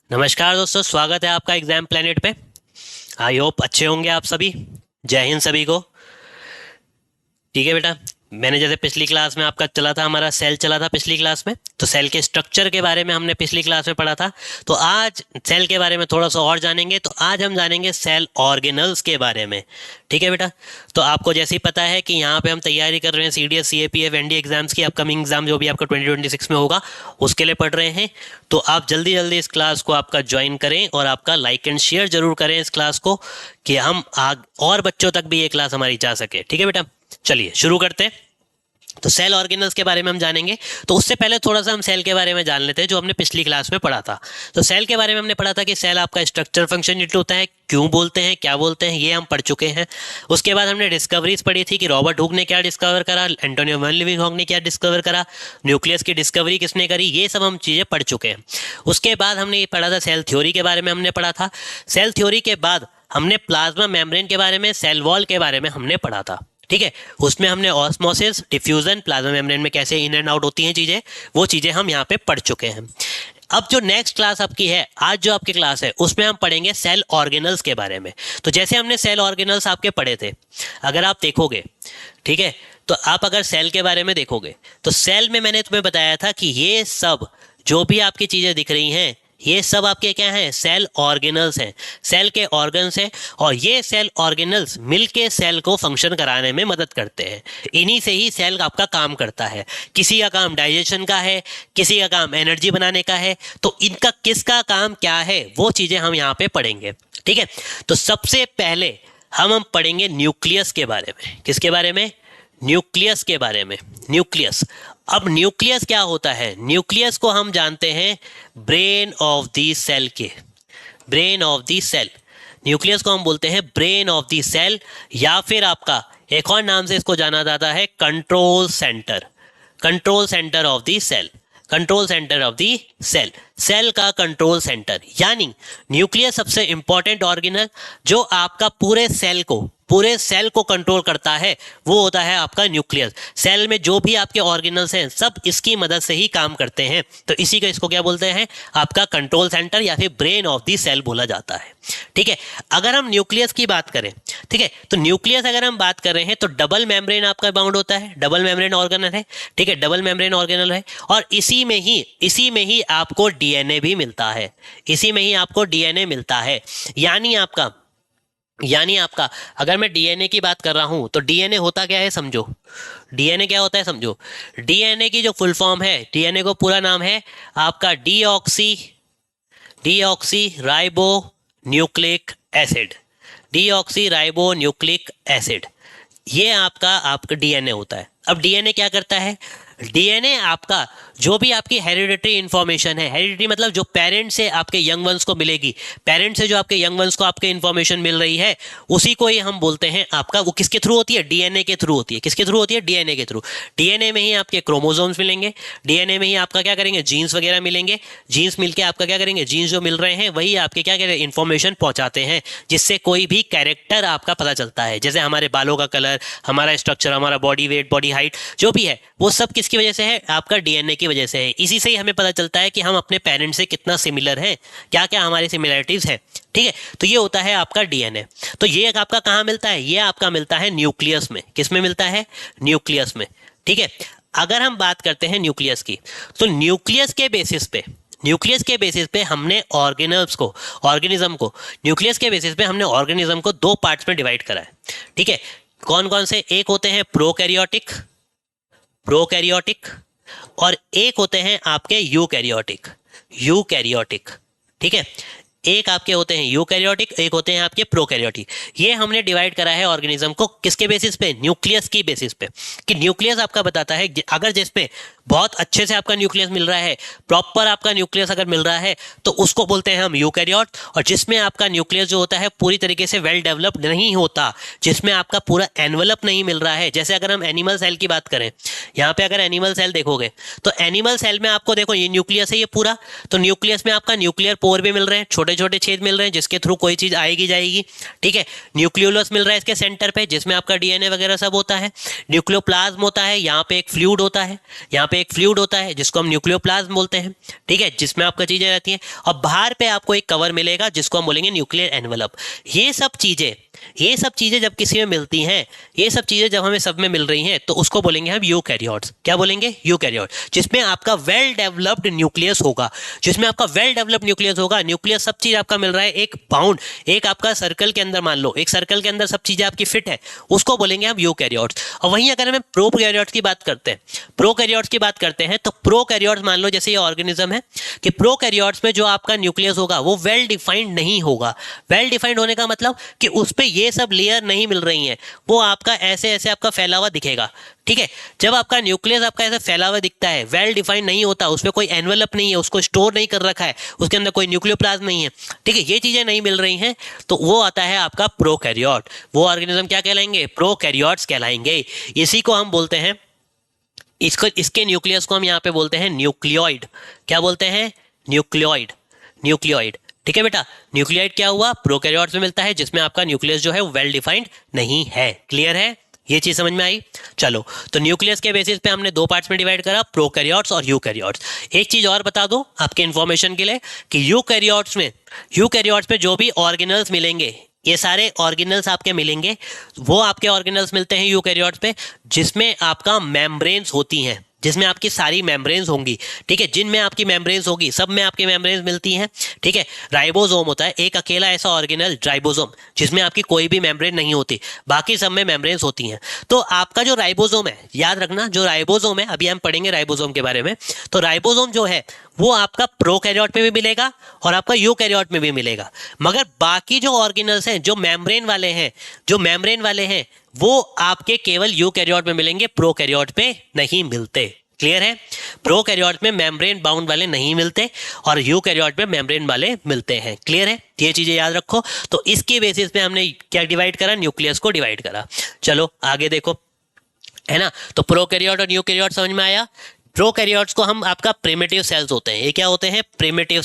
नमस्कार दोस्तों, स्वागत है आपका एग्जाम प्लेनेट पे। आई होप अच्छे होंगे आप सभी। जय हिंद सभी को। ठीक है बेटा, मैंने जैसे पिछली क्लास में आपका चला था, हमारा सेल चला था पिछली क्लास में, तो सेल के स्ट्रक्चर के बारे में हमने पिछली क्लास में पढ़ा था। तो आज सेल के बारे में थोड़ा सा और जानेंगे। तो आज हम जानेंगे सेल ऑर्गेनल्स के बारे में। ठीक है बेटा, तो आपको जैसे ही पता है कि यहाँ पे हम तैयारी कर रहे हैं CDS CAPF ND एग्जाम्स की, अपकमिंग एग्जाम जो भी आपका 2026 में होगा उसके लिए पढ़ रहे हैं। तो आप जल्दी जल्दी इस क्लास को आपका ज्वाइन करें और आपका लाइक एंड शेयर जरूर करें इस क्लास को, कि हम आग और बच्चों तक भी ये क्लास हमारी जा सके। ठीक है बेटा, चलिए शुरू करते हैं। तो सेल ऑर्गेनल्स के बारे में हम जानेंगे। तो उससे पहले थोड़ा सा हम सेल के बारे में जान लेते हैं जो हमने पिछली क्लास में पढ़ा था। तो सेल के बारे में हमने पढ़ा था कि सेल आपका स्ट्रक्चर फंक्शन यूनिट होता है, क्यों बोलते हैं, क्या बोलते हैं, ये हम पढ़ चुके हैं। उसके बाद हमने डिस्कवरीज पढ़ी थी कि रॉबर्ट हुक ने क्या डिस्कवर करा, एंटोनियो वैन लीeuwenhoek ने क्या डिस्कवर करा, न्यूक्लियस की डिस्कवरी किसने करी, ये सब हम चीज़ें पढ़ चुके हैं। उसके बाद हमने ये पढ़ा था सेल थ्योरी के बारे में हमने पढ़ा था। सेल थ्योरी के बाद हमने प्लाज्मा मेम्ब्रेन के बारे में, सेल वॉल के बारे में हमने पढ़ा था। ठीक है, उसमें हमने ऑस्मोसिस, डिफ्यूजन, प्लाज्मा मेम्ब्रेन में कैसे इन एंड आउट होती हैं चीज़ें, वो चीज़ें हम यहाँ पे पढ़ चुके हैं। अब जो नेक्स्ट क्लास आपकी है, आज जो आपकी क्लास है, उसमें हम पढ़ेंगे सेल ऑर्गेनल्स के बारे में। तो जैसे हमने सेल ऑर्गेनल्स आपके पढ़े थे, अगर आप देखोगे, ठीक है, तो आप अगर सेल के बारे में देखोगे तो सेल में मैंने तुम्हें बताया था कि ये सब जो भी आपकी चीज़ें दिख रही हैं, ये सब आपके क्या हैं, सेल ऑर्गेनल्स हैं, सेल के ऑर्गन्स हैं। और ये सेल ऑर्गेनल्स मिलके सेल को फंक्शन कराने में मदद करते हैं। इन्हीं से ही सेल आपका काम करता है। किसी का काम डाइजेशन का है, किसी का काम एनर्जी बनाने का है। तो इनका किसका काम क्या है, वो चीज़ें हम यहाँ पे पढ़ेंगे। ठीक है, तो सबसे पहले हम पढ़ेंगे न्यूक्लियस के बारे में। किसके बारे में? न्यूक्लियस के बारे में। न्यूक्लियस, अब न्यूक्लियस क्या होता है? न्यूक्लियस को हम जानते हैं ब्रेन ऑफ द सेल के, brain of the cell. Nucleus को हम बोलते हैं ब्रेन ऑफ द सेल, या फिर आपका एक और नाम से इसको जाना जाता है control centre, control centre of the cell, control centre of the cell, cell का कंट्रोल सेंटर। यानी न्यूक्लियस सबसे इंपॉर्टेंट ऑर्गेनल जो आपका पूरे सेल को कंट्रोल करता है, वो होता है आपका न्यूक्लियस। सेल में जो भी आपके ऑर्गेनल्स हैं सब इसकी मदद से ही काम करते हैं। तो इसी का, इसको क्या बोलते हैं, आपका कंट्रोल सेंटर या फिर ब्रेन ऑफ द सेल बोला जाता है। ठीक है, अगर हम न्यूक्लियस की बात करें, ठीक है, तो न्यूक्लियस अगर हम बात कर रहे हैं तो डबल मेम्ब्रेन आपका बाउंड होता है, डबल मेम्ब्रेन ऑर्गेनल है। ठीक है, डबल मेम्ब्रेन ऑर्गेनल है, और इसी में ही आपको डीएनए भी मिलता है, इसी में ही आपको डीएनए मिलता है। यानी आपका अगर मैं डीएनए की बात कर रहा हूं तो डीएनए होता क्या है समझो। डीएनए क्या होता है समझो। डीएनए की जो फुल फॉर्म है, डीएनए को पूरा नाम है आपका deoxy ribo nucleic acid, deoxy ribo nucleic acid. ये आपका डीएनए होता है। अब डीएनए क्या करता है? डीएनए आपका जो भी आपकी हेरिडिटरी इंफॉर्मेशन है, हेरिडिटरी मतलब जो पेरेंट से आपके यंग वंस को मिलेगी, पेरेंट से जो आपके यंग वंस को आपके इंफॉर्मेशन मिल रही है, उसी को ही हम बोलते हैं आपका, वो किसके थ्रू होती है? डीएनए के थ्रू होती है। किसके थ्रू होती है? डीएनए के थ्रू। डीएनए में ही आपके क्रोमोसोम्स मिलेंगे, डीएनए में ही आपका क्या करेंगे, जीन्स वगैरह मिलेंगे। जीन्स मिलके आपका क्या करेंगे, जीन्स जो मिल रहे हैं वही आपके क्या करेंगे, इंफॉर्मेशन पहुंचाते हैं, जिससे कोई भी कैरेक्टर आपका पता चलता है। जैसे हमारे बालों का कलर, हमारा स्ट्रक्चर, हमारा बॉडी वेट, बॉडी हाइट, जो भी है वो सब किसकी वजह से है? आपका डीएनए की वजह से है। इसी से ही हमें पता चलता है कि हम अपने पेरेंट्स से कितना सिमिलर हैं, क्या क्या हमारी सिमिलरिटीज है। ठीक है, तो ये होता है आपका डीएनए। तो ये आपका कहाँ मिलता है? ये आपका मिलता है न्यूक्लियस में। किस में मिलता है? न्यूक्लियस में। ठीक है, अगर हम बात करते हैं न्यूक्लियस की, तो न्यूक्लियस के बेसिस पे हमने ऑर्गेनिज्म को न्यूक्लियस के बेसिस पे हमने ऑर्गेनिज्म को दो पार्ट्स में डिवाइड करा है। ठीक है, कौन कौन से? एक होते हैं प्रोकैरियोटिक, और एक होते हैं आपके यूकैरियोटिक। ठीक है, एक आपके होते हैं यूकैरियोटिक, एक होते हैं आपके प्रोकैरियोटिक। ये हमने डिवाइड करा है ऑर्गेनिज्म को किसके बेसिस पे? न्यूक्लियस की बेसिस पे। कि न्यूक्लियस आपका बताता है, अगर जिसमें बहुत अच्छे से आपका न्यूक्लियस मिल रहा है, प्रॉपर आपका न्यूक्लियस अगर मिल रहा है, तो उसको बोलते हैं हम यूकैरियोट। और जिसमें आपका न्यूक्लियस जो होता है पूरी तरीके से वेल डेवलप्ड नहीं होता, जिसमें आपका पूरा एनवलप नहीं मिल रहा है। जैसे अगर हम एनिमल सेल की बात करें, यहाँ पे अगर एनिमल सेल देखोगे तो एनिमल सेल में आपको देखो ये न्यूक्लियस है ये पूरा, तो न्यूक्लियस में आपका न्यूक्लियर पोर भी मिल रहे हैं, छोटे छोटे छोटे छेद मिल रहे हैं जिसके थ्रू कोई चीज आएगी जाएगी, ठीक है। न्यूक्लियोलस मिल रहा है इसके सेंटर पे जिसमें आपका डीएनए वगैरह सब होता है। न्यूक्लियोप्लाज्म होता है, यहाँ पे एक फ्लूइड होता है, यहाँ पे एक फ्लूइड होता है जिसको हम न्यूक्लियोप्लाज्म बोलते हैं, ठीक है, जिसमें आपका चीजें रहती हैं। और बाहर पे आपको एक कवर मिलेगा जिसको हम बोलेंगे न्यूक्लियर एनवेलप। ये सब चीजें जब किसी में मिलती हैं, ये सब चीजें जब हमें सब में मिल रही हैं तो उसको बोलेंगे हम यूकैरियोट्स। क्या बोलेंगे? यूकैरियोट, जिसमें आपका वेल डेवलप्ड न्यूक्लियस होगा, जिसमें आपका वेल डेवलप्ड न्यूक्लियस होगा। न्यूक्लियस सब चीज आपका मिल रहा है एक बाउंड, एक आपका सर्कल के अंदर, मान लो एक सर्कल के अंदर सब चीजें आपकी फिट है, उसको बोलेंगे हम यूकैरियोट्स। और वहीं अगर हम प्रोकैरियोट्स की बात करते हैं, प्रोकैरियोट्स की बात करते हैं तो प्रोकैरियोट्स मान लो जैसे ये ऑर्गेनिज्म है कि प्रोकैरियोट्स में जो आपका न्यूक्लियस होगा वो वेल डिफाइंड नहीं होगा। वेल डिफाइंड होने का मतलब कि उस पे ये सब लेयर नहीं मिल रही हैं, वो आपका ऐसे ऐसे आपका फैला हुआ दिखेगा, ठीक है। जब आपका न्यूक्लियस आपका ऐसे फैला हुआ दिखता है, वेल डिफाइंड नहीं होता, उसमें कोई एनवेलप नहीं है, उसको स्टोर नहीं कर रखा है, उसके अंदर कोई न्यूक्लियोप्लाज्म नहीं है, ठीक है, ये चीजें नहीं मिल रही हैं, तो वो आता है आपका प्रोकैरियोट। वो ऑर्गेनिज्म क्या कहलाएंगे? प्रोकैरियोट्स कहलाएंगे। इसी को हम बोलते हैं, इसके न्यूक्लियस को हम यहाँ पे बोलते हैं न्यूक्लियोइड। क्या बोलते हैं? न्यूक्लियोइड, न्यूक्लियोइड, ठीक है बेटा। न्यूक्लियोइड क्या हुआ? प्रोकैरियोट्स में मिलता है जिसमें आपका न्यूक्लियस जो है वो वेल डिफाइंड नहीं है। क्लियर है? ये चीज समझ में आई? चलो, तो न्यूक्लियस के बेसिस पे हमने दो पार्ट्स में डिवाइड करा, प्रोकैरियोट्स और यूकैरियोट्स। एक चीज और बता दो आपके इंफॉर्मेशन के लिए कि यूकैरियोट्स में जो भी ऑर्गेनल्स मिलेंगे, ये सारे ऑर्गेनल्स आपके मिलेंगे, वो आपके ऑर्गेनल्स मिलते हैं यूकैरियोट्स पे जिसमें आपका मेम्ब्रेन्स होती हैं, जिसमें आपकी सारी मेम्ब्रेन्स होंगी, ठीक है, जिनमें आपकी मेम्ब्रेन्स होगी, सब में आपकी मेम्ब्रेन्स मिलती हैं, ठीक है। राइबोसोम होता है एक अकेला ऐसा ऑर्गेनल, राइबोसोम, जिसमें आपकी कोई भी मेम्ब्रेन नहीं होती, बाकी सब में मेम्ब्रेन्स होती हैं। तो आपका जो राइबोसोम है, याद रखना, जो राइबोसोम है, अभी हम पढ़ेंगे राइबोसोम के बारे में, तो राइबोसोम जो है वो आपका प्रोकैरियोट में भी मिलेगा और आपका यूकैरियोट में भी मिलेगा। मगर बाकी जो ऑर्गेनल्स हैं, जो मेम्ब्रेन वाले हैं, वो आपके केवल यूकैरियोट में मिलेंगे, प्रोकैरियोट पे नहीं मिलते। क्लियर है? प्रोकैरियोट में मेम्ब्रेन बाउंड वाले नहीं मिलते और यूकैरियोट में मेम्ब्रेन वाले मिलते हैं। क्लियर है? ये चीजें याद रखो। तो इसके बेसिस पे हमने क्या डिवाइड करा? न्यूक्लियस को डिवाइड करा। चलो आगे देखो, है ना। तो प्रोकैरियोट और यूकैरियोट समझ में आया। प्रोकैरियोट्स को हम आपका प्रिमिटिव सेल्स होते हैं। ये क्या होते हैं? प्रिमिटिव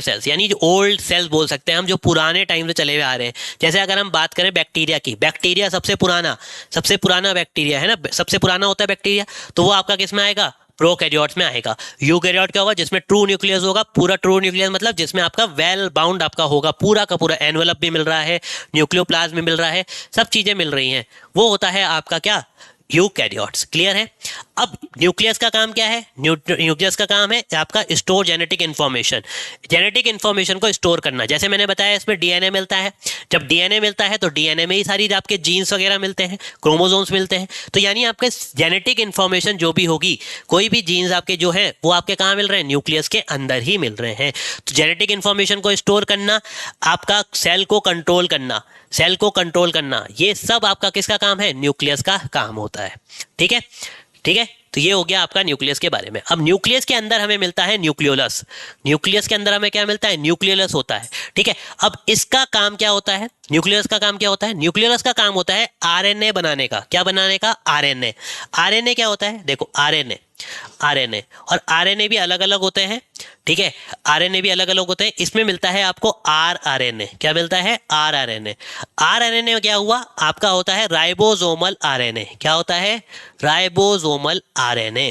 सेल्स यानी जो ओल्ड सेल्स बोल सकते हैं हम, जो पुराने टाइम से चले हुए आ रहे हैं। जैसे अगर हम बात करें बैक्टीरिया की, बैक्टीरिया सबसे पुराना बैक्टीरिया है ना, सबसे पुराना होता है बैक्टीरिया, तो वो आपका किस में आएगा? प्रोकैरियोट्स में आएगा। यूकैरियोट क्या होगा? जिसमें ट्रू न्यूक्लियस होगा, पूरा ट्रू न्यूक्लियस मतलब जिसमें आपका वेल बाउंड आपका होगा, पूरा का पूरा एनवेलप भी मिल रहा है, न्यूक्लियोप्लाज्म भी मिल रहा है, सब चीजें मिल रही हैं, वो होता है आपका क्या? यूकैरियोट्स। क्लियर है? अब न्यूक्लियस का काम क्या है? न्यूक्लियस का काम है आपका स्टोर जेनेटिक इन्फॉर्मेशन को स्टोर करना। जैसे मैंने बताया इसमें डीएनए मिलता है, जब डीएनए मिलता है तो डीएनए में ही सारी आपके जीन्स वगैरह मिलते हैं, क्रोमोसोम्स मिलते हैं, तो यानी आपके जेनेटिक इन्फॉर्मेशन जो भी होगी, कोई भी जीन्स आपके जो है वो आपके कहाँ मिल रहे हैं? न्यूक्लियस के अंदर ही मिल रहे हैं। तो जेनेटिक इन्फॉर्मेशन को स्टोर करना, आपका सेल को कंट्रोल करना, ये सब आपका किसका काम है? न्यूक्लियस का काम होता है। ठीक है, तो ये हो गया आपका न्यूक्लियस के बारे में। अब न्यूक्लियस के अंदर हमें मिलता है न्यूक्लियोलस। न्यूक्लियस के अंदर हमें क्या मिलता है? न्यूक्लियोलस होता है। ठीक है, अब इसका काम क्या होता है? न्यूक्लियस का काम क्या होता है? न्यूक्लियस का काम होता है आरएनए बनाने का। क्या बनाने का? आरएनए। आरएनए क्या होता है? देखो, आरएनए और आरएनए भी अलग अलग होते हैं। ठीक है, आरएनए भी अलग अलग होते हैं। इसमें मिलता है आपको आरआरएनए। क्या मिलता है? आरआरएनए। आरआरएनए में क्या हुआ? आपका होता है राइबोसोमल आरएनए। क्या होता है? Ribosomal RNA.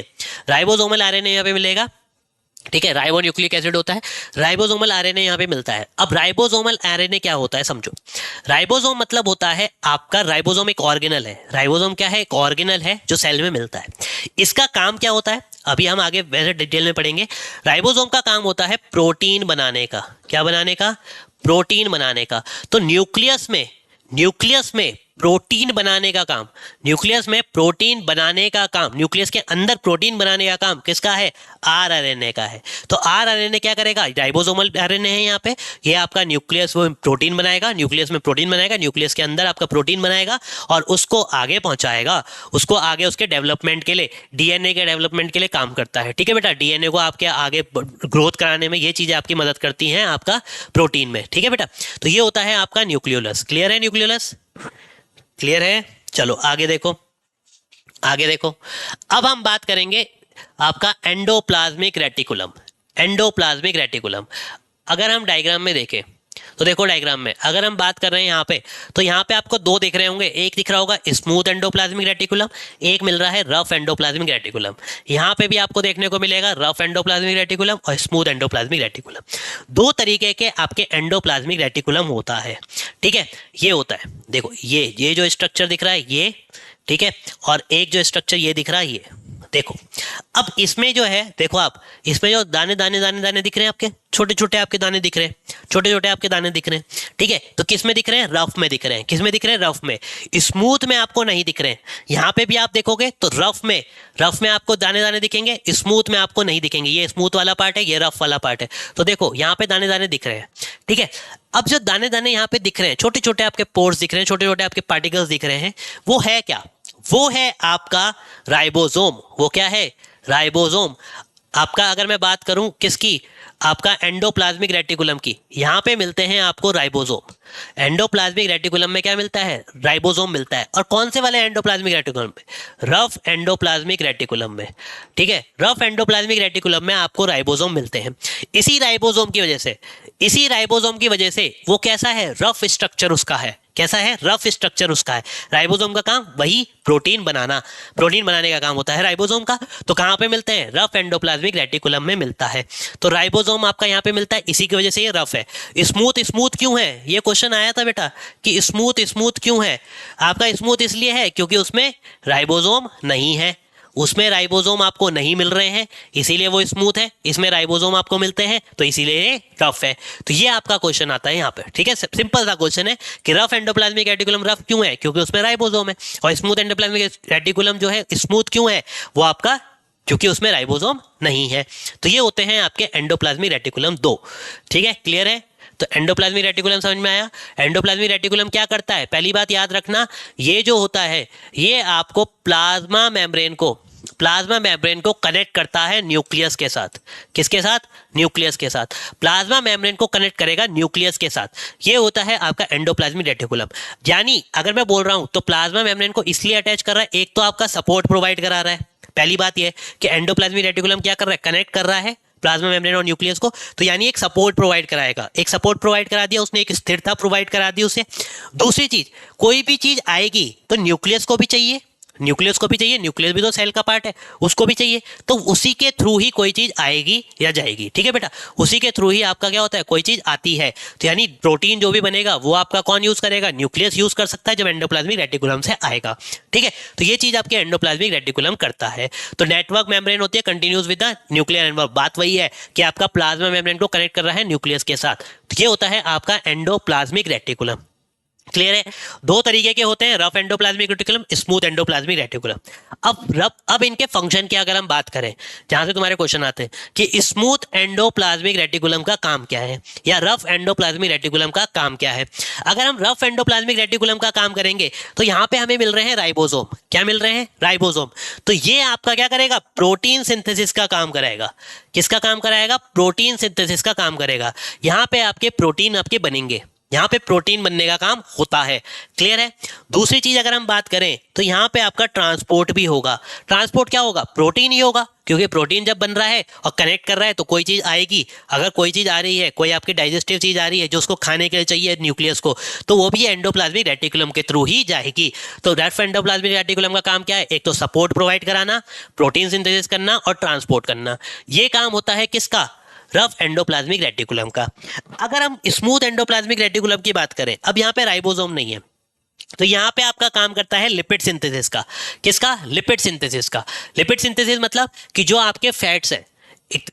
राइबोसोमल आरएनए यहाँ पे मिलेगा। ठीक है, राइबो न्यूक्लिक एसिड होता है, राइबोसोमल आरएनए यहाँ पे मिलता है। अब राइबोसोमल आरएनए क्या होता है समझो। राइबोसोम मतलब होता है आपका, राइबोसोम एक ऑर्गेनल है। राइबोसोम क्या है? एक ऑर्गेनल है जो सेल में मिलता है। इसका काम क्या होता है अभी हम आगे वैसे डिटेल में पढ़ेंगे। राइबोसोम का काम होता है प्रोटीन बनाने का। क्या बनाने का? प्रोटीन बनाने का। तो न्यूक्लियस में प्रोटीन बनाने का काम, न्यूक्लियस के अंदर प्रोटीन बनाने का काम किसका है? आरआरएनए का है। तो आरआरएनए क्या करेगा? राइबोसोमल आरएनए है यहाँ पे, ये आपका न्यूक्लियस वो प्रोटीन बनाएगा, न्यूक्लियस में प्रोटीन बनाएगा, न्यूक्लियस के अंदर आपका प्रोटीन बनाएगा और उसको आगे पहुंचाएगा, उसको आगे उसके डेवलपमेंट के लिए, डीएनए के डेवलपमेंट के लिए काम करता है। ठीक है बेटा, डीएनए को आपके आगे ग्रोथ कराने में ये चीजें आपकी मदद करती हैं आपका प्रोटीन में। ठीक है बेटा, तो ये होता है आपका न्यूक्लियोलस। क्लियर है? न्यूक्लियोलस क्लियर है? चलो आगे देखो। अब हम बात करेंगे आपका एंडोप्लाज्मिक रेटिकुलम। अगर हम डायग्राम में देखें तो देखो डायग्राम में अगर हम बात कर रहे हैं यहाँ पे, तो यहाँ पे आपको दो दिख रहे होंगे, एक दिख रहा होगा स्मूथ एंडोप्लाज्मिक रेटिकुलम, एक मिल रहा है रफ एंडोप्लाज्मिक रेटिकुलम। यहाँ पे भी आपको देखने को मिलेगा रफ एंडोप्लाज्मिक रेटिकुलम और स्मूथ एंडोप्लाज्मिक रेटिकुलम। दो तरीके के आपके एंडोप्लाज्मिक रेटिकुलम होता है, ठीक है। ये होता है, देखो ये जो स्ट्रक्चर दिख रहा है ये, ठीक है, और एक जो स्ट्रक्चर ये दिख रहा है ये, देखो। अब इसमें जो है, देखो आप इसमें जो दाने दाने दाने दाने दिख रहे हैं, आपके छोटे छोटे आपके दाने दिख रहे हैं, छोटे छोटे आपके दाने दिख रहे हैं, ठीक है। तो किस में दिख रहे हैं? रफ में दिख रहे हैं। किस में दिख रहे हैं? रफ में। स्मूथ में आपको नहीं दिख रहे हैं। यहाँ पे भी आप देखोगे तो रफ में आपको दाने दाने दिखेंगे, स्मूथ में आपको नहीं दिखेंगे। ये स्मूथ वाला पार्ट है, ये रफ वाला पार्ट है। तो देखो यहाँ पे दाने दाने दिख रहे हैं, ठीक है। अब जो दाने दाने यहाँ पे दिख रहे हैं, छोटे छोटे आपके पोर्स दिख रहे हैं, छोटे छोटे आपके पार्टिकल्स दिख रहे हैं, वो है क्या? वो है आपका राइबोसोम। वो क्या है? राइबोसोम। आपका अगर मैं बात करूं किसकी, आपका एंडोप्लाज्मिक रेटिकुलम की, यहां पे मिलते हैं आपको राइबोसोम। एंडोप्लाज्मिक रेटिकुलम में क्या मिलता है? राइबोसोम मिलता है। और कौन से वाले एंडोप्लाज्मिक रेटिकुलम में? रफ एंडोप्लाज्मिक रेटिकुलम में, ठीक है। रफ एंडोप्लाज्मिक रेटिकुलम में आपको राइबोसोम मिलते हैं। इसी राइबोसोम की वजह से वो कैसा है? रफ स्ट्रक्चर उसका है। कैसा है? रफ स्ट्रक्चर उसका है। राइबोसोम का काम वही प्रोटीन बनाने का काम होता है राइबोसोम का। तो कहाँ पे मिलते हैं? रफ एंडोप्लाज्मिक रेटिकुलम में मिलता है। तो राइबोसोम आपका यहाँ पे मिलता है, इसी की वजह से ये रफ है। स्मूथ क्यों है? ये क्वेश्चन आया था बेटा कि स्मूथ क्यों है। आपका स्मूथ इसलिए है क्योंकि उसमें राइबोसोम नहीं है, उसमें राइबोसोम आपको नहीं मिल रहे हैं, इसीलिए वो स्मूथ है। इसमें राइबोसोम आपको मिलते हैं तो इसीलिए ये रफ है। तो ये आपका क्वेश्चन आता है यहाँ पे, ठीक है। सिंपल सा क्वेश्चन है कि रफ एंडोप्लाज्मिक रेटिकुलम रफ क्यों है? क्योंकि उसमें राइबोसोम है। और स्मूथ एंडोप्लाज्मिक रेटिकुलम जो है स्मूथ क्यों है? वो आपका क्योंकि उसमें राइबोसोम नहीं है। तो ये होते हैं आपके एंडोप्लाज्मिक रेटिकुलम 2, ठीक है। क्लियर है? तो एंडोप्लाज्मिक रेटिकुलम समझ में आया। एंडोप्लाज्मिक रेटिकुलम क्या करता है? पहली बात याद रखना, ये जो होता है ये आपको प्लाज्मा मेम्ब्रेन को कनेक्ट करता है न्यूक्लियस के साथ। किसके साथ? न्यूक्लियस के साथ। प्लाज्मा मेम्ब्रेन को कनेक्ट करेगा न्यूक्लियस के साथ। ये होता है आपका एंडोप्लाज्मिक रेटिकुलम। यानी अगर मैं बोल रहा हूं तो प्लाज्मा मेम्ब्रेन को इसलिए अटैच कर रहा है, एक तो आपका सपोर्ट प्रोवाइड करा रहा है। पहली बात यह कि एंडोप्लाज्मिक रेटिकुलम क्या कर रहा है? कनेक्ट कर रहा है प्लाज्मा मेम्ब्रेन और न्यूक्लियस को। तो यानी एक सपोर्ट प्रोवाइड कराएगा, एक सपोर्ट प्रोवाइड करा दिया उसने, एक स्थिरता प्रोवाइड करा दी उसे। दूसरी चीज, कोई भी चीज आएगी तो न्यूक्लियस को भी चाहिए, न्यूक्लियस भी तो सेल का पार्ट है, उसको भी चाहिए। तो उसी के थ्रू ही कोई चीज आएगी या जाएगी, ठीक है बेटा। उसी के थ्रू ही आपका क्या होता है? कोई चीज आती है। तो यानी प्रोटीन जो भी बनेगा वो आपका कौन यूज करेगा? न्यूक्लियस यूज कर सकता है जब एंडोप्लाज्मिक रेटिकुलम से आएगा, ठीक है। तो ये चीज आपके एंडोप्लाज्मिक रेटिकुलम करता है। तो नेटवर्क मेम्ब्रेन होती है continuous with the nuclear network. बात वही है कि आपका प्लाज्मा मेम्ब्रेन को कनेक्ट कर रहा है न्यूक्लियस के साथ। तो ये होता है आपका एंडोप्लाज्मिक रेटिकुलम। क्लियर है? दो तरीके के होते हैं, rough endoplasmic reticulum, smooth endoplasmic reticulum. अब इनके फंक्शन की अगर हम बात करें, जहां से तुम्हारे क्वेश्चन आते हैं कि स्मूथ एंडोप्लाज्मिक रेटिकुलम का काम क्या है या रफ एंडोप्लाज्मिक रेटिकुलम का काम क्या है। अगर हम रफ एंडोप्लाज्मिक रेटिकुलम का काम करेंगे तो यहां पे हमें मिल रहे हैं राइबोसोम। क्या मिल रहे हैं? राइबोसोम। तो ये आपका क्या करेगा? प्रोटीन सिंथेसिस का काम कराएगा। किसका काम कराएगा? प्रोटीन सिंथेसिस का काम करेगा। यहां पे आपके प्रोटीन आपके बनेंगे, यहां पे प्रोटीन बनने का काम होता है। क्लियर है? दूसरी चीज अगर हम बात करें तो यहां पे आपका ट्रांसपोर्ट भी होगा। ट्रांसपोर्ट क्या होगा? प्रोटीन ही होगा, क्योंकि प्रोटीन जब बन रहा है और कनेक्ट कर रहा है तो कोई चीज आएगी। अगर कोई चीज आ रही है, कोई आपकी डाइजेस्टिव चीज आ रही है जो उसको खाने के लिए चाहिए न्यूक्लियस को, तो वो भी एंडोप्लाज्मिक रेटिकुलम के थ्रू ही जाएगी। तो रफ एंडोप्लाज्मिक रेटिकुलम का काम क्या है? एक तो सपोर्ट प्रोवाइड कराना, प्रोटीन सिंथेसिस करना और ट्रांसपोर्ट करना। ये काम होता है किसका? रफ एंडोप्लाज्मिक रेटिकुलम का। अगर हम स्मूथ एंडोप्लाज्मिक रेटिकुलम की बात करें, अब यहाँ पे राइबोसोम नहीं है, तो यहाँ पे आपका काम करता है लिपिड सिंथेसिस का। किसका? लिपिड सिंथेसिस का। लिपिड सिंथेसिस मतलब कि जो आपके फैट्स हैं,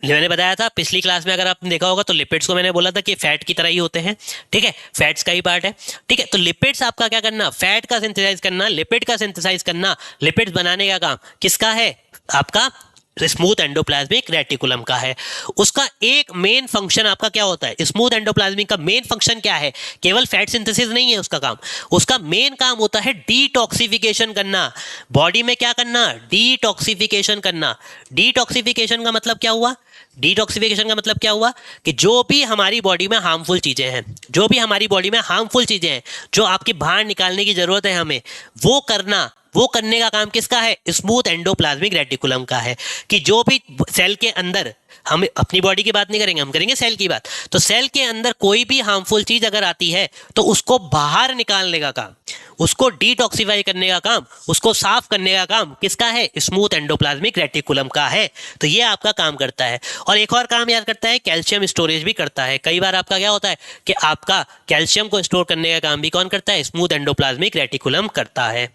मैंने बताया था पिछली क्लास में, अगर आपने देखा होगा तो लिपिड्स को मैंने बोला था कि फैट की तरह ही होते हैं, ठीक है, फैट्स का ही पार्ट है, ठीक है। तो लिपिड्स आपका क्या करना? फैट का सिंथेसाइज करना, लिपिड का सिंथेसाइज करना, लिपिड्स बनाने का काम किसका है? आपका स्मूथ एंडोप्लाज्मिक रेटिकुलम का है। उसका एक मेन फंक्शन आपका क्या होता है? स्मूथ एंडोप्लाज्मिक का मेन फंक्शन क्या है? केवल फैट सिंथेसिस नहीं है उसका काम। उसका मेन काम होता है डिटॉक्सिफिकेशन करना। बॉडी में क्या करना? डिटॉक्सिफिकेशन करना। डिटॉक्सिफिकेशन का मतलब क्या हुआ? डिटॉक्सिफिकेशन का मतलब क्या हुआ कि जो भी हमारी बॉडी में हार्मफुल चीजें हैं, जो भी हमारी बॉडी में हार्मफुल चीजें हैं जो आपकी बाहर निकालने की जरूरत है हमें, वो करना, वो करने का काम किसका है? स्मूथ एंडोप्लाज्मिक रेटिकुलम का है। कि जो भी सेल के अंदर, हम अपनी बॉडी की बात नहीं करेंगे, हम करेंगे सेल की बात, तो सेल के अंदर कोई भी हार्मफुल चीज अगर आती है तो उसको बाहर निकालने का काम, उसको डिटॉक्सिफाई करने का काम, उसको साफ करने का काम किसका है? स्मूथ एंडोप्लाज्मिक रेटिकुलम का है। तो ये आपका काम करता है। और एक और काम याद करता है, कैल्शियम स्टोरेज भी करता है। कई बार आपका क्या होता है कि आपका कैल्शियम को स्टोर करने का काम भी कौन करता है? स्मूथ एंडोप्लाज्मिक रेटिकुलम करता है।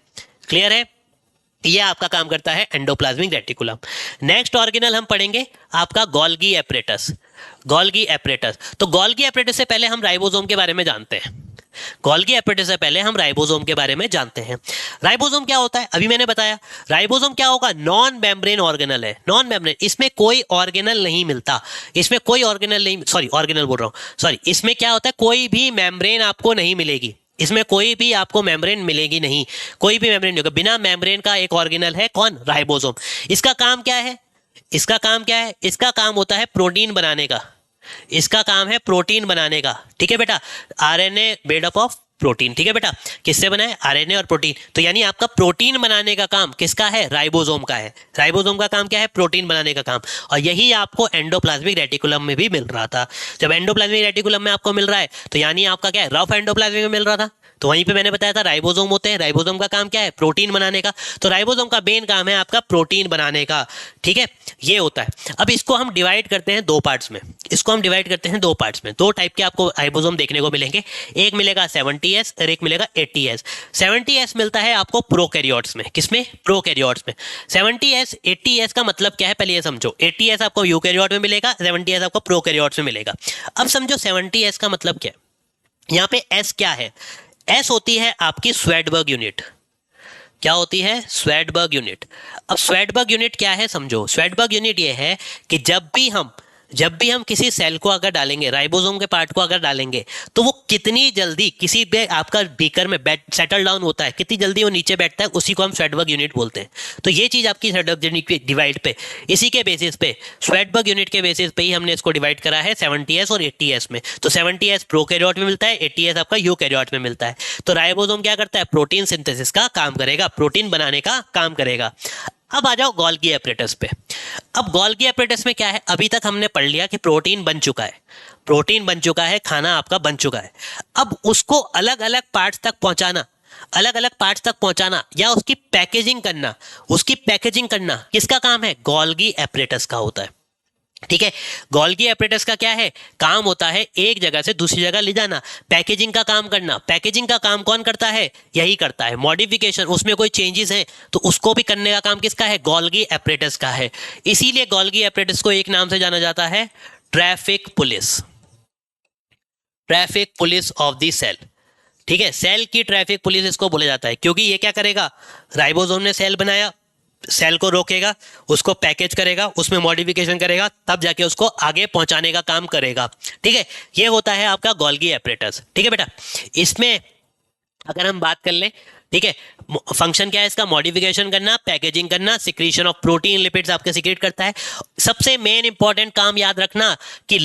क्लियर है? ये आपका काम करता है एंडोप्लाज्मिक रेटिकुलम। नेक्स्ट ऑर्गेनल हम पढ़ेंगे आपका गोल्गी एपरेटस। गोल्गी एपरेटस, तो गोल्गी एपरेटस से पहले हम राइबोसोम के बारे में जानते हैं। गोल्गी एपरेटस से पहले हम राइबोसोम के बारे में जानते हैं। राइबोसोम क्या होता है? अभी मैंने बताया। राइबोसोम क्या होगा? नॉन मेम्ब्रेन ऑर्गेनल है। नॉन मेम्ब्रेन, इसमें कोई ऑर्गेनल नहीं मिलता, इसमें कोई ऑर्गेनल नहीं, सॉरी ऑर्गेनल बोल रहा हूं, सॉरी, इसमें क्या होता है? कोई भी मेम्ब्रेन आपको नहीं मिलेगी, इसमें कोई भी आपको मेम्ब्रेन मिलेगी नहीं, कोई भी मेम्ब्रेन नहीं होगा। बिना मेम्ब्रेन का एक ऑर्गेनल है, कौन? राइबोसोम। इसका काम क्या है? इसका काम क्या है? इसका काम होता है प्रोटीन बनाने का। इसका काम है प्रोटीन बनाने का। ठीक है बेटा, RNA made up of protein. ठीक है बेटा, किससे बना है? आरएनए और प्रोटीन। तो यानी आपका प्रोटीन बनाने का काम किसका है? राइबोसोम का है। राइबोसोम का काम क्या है? प्रोटीन बनाने का काम। और यही आपको एंडोप्लाज्मिक रेटिकुलम में भी मिल रहा था। जब एंडोप्लाज्मिक रेटिकुलम में आपको मिल रहा है तो यानी आपका क्या है? रफ एंडोप्लाज्मिक में मिल रहा था। तो वहीं पे मैंने बताया था राइबोसोम होते हैं। राइबोसोम का काम क्या है? प्रोटीन बनाने का। तो राइबोसोम का मेन काम है आपका प्रोटीन बनाने का। ठीक है, ये होता है। अब इसको हम डिवाइड करते हैं दो पार्ट्स में। इसको हम डिवाइड करते हैं दो पार्ट्स में। दो टाइप के आपको राइबोसोम देखने को मिलेंगे, एक मिलेगा 70S और एक मिलेगा 80S। 70S मिलता है आपको प्रोकैरियोट्स में। किसमें? प्रोकैरियोट्स में। 70S 80S का मतलब क्या है पहले ये समझो। 80S आपको यूकैरियोट में मिलेगा, 70S आपको प्रोकैरियोट्स में मिलेगा। अब समझो 70S का मतलब क्या है। यहाँ पे S क्या है? S होती है आपकी स्वेडबर्ग यूनिट। क्या होती है? Svedberg unit. अब स्वेडबर्ग यूनिट क्या है समझो। स्वेडबर्ग यूनिट ये है कि जब भी हम किसी सेल को अगर डालेंगे, राइबोसोम के पार्ट को अगर डालेंगे, तो वो कितनी जल्दी किसी भी आपका बीकर में सेटल डाउन होता है, कितनी जल्दी वो नीचे बैठता है, उसी को हम स्वेडबर्ग यूनिट बोलते हैं। तो ये चीज आपकी स्वेडबर्ग यूनिट की डिवाइड पे, इसी के बेसिस पे, स्वेडबर्ग यूनिट के बेसिस पे ही हमने इसको डिवाइड करा है 70S और 80S में। तो 70S प्रोकैरियोट में मिलता है, 80S आपका यूकैरियोट में मिलता है। तो राइबोसोम क्या करता है? प्रोटीन सिंथेसिस का काम करेगा, प्रोटीन बनाने का काम करेगा। अब आ जाओ गोल्गी एपरेटस पे। अब गोल्गी एपरेटस में क्या है? अभी तक हमने पढ़ लिया कि प्रोटीन बन चुका है, प्रोटीन बन चुका है, खाना आपका बन चुका है। अब उसको अलग अलग पार्ट्स तक पहुंचाना, अलग अलग पार्ट्स तक पहुंचाना या उसकी पैकेजिंग करना, उसकी पैकेजिंग करना किसका काम है? गोल्गी एपरेटस का होता है। ठीक है, गोल्गी एपरेटस का क्या है? काम होता है एक जगह से दूसरी जगह ले जाना, पैकेजिंग का काम करना। पैकेजिंग का काम कौन करता है? यही करता है। मॉडिफिकेशन, उसमें कोई चेंजेस हैं तो उसको भी करने का काम किसका है? गोल्गी एपरेटस का है। इसीलिए गोल्गी एपरेटस को एक नाम से जाना जाता है, traffic police. Traffic police of the cell. ठीक है, सेल की ट्रैफिक पुलिस इसको बोला जाता है, क्योंकि ये क्या करेगा? राइबोसोम ने सेल बनाया, सेल को रोकेगा, उसको पैकेज करेगा, उसमें मॉडिफिकेशन करेगा, तब जाके उसको आगे पहुंचाने का काम करेगा। ठीक है, ये होता है आपका गोल्गी एपरेटस। ठीक है बेटा, इसमें अगर हम बात कर लें, ठीक है, फंक्शन क्या है इसका? मॉडिफिकेशन करना, पैकेजिंग करना, सिक्रीशन ऑफ प्रोटीन लिपिड्स आपके सीक्रेट करता है। सबसे मेन इंपॉर्टेंट काम याद रखना कि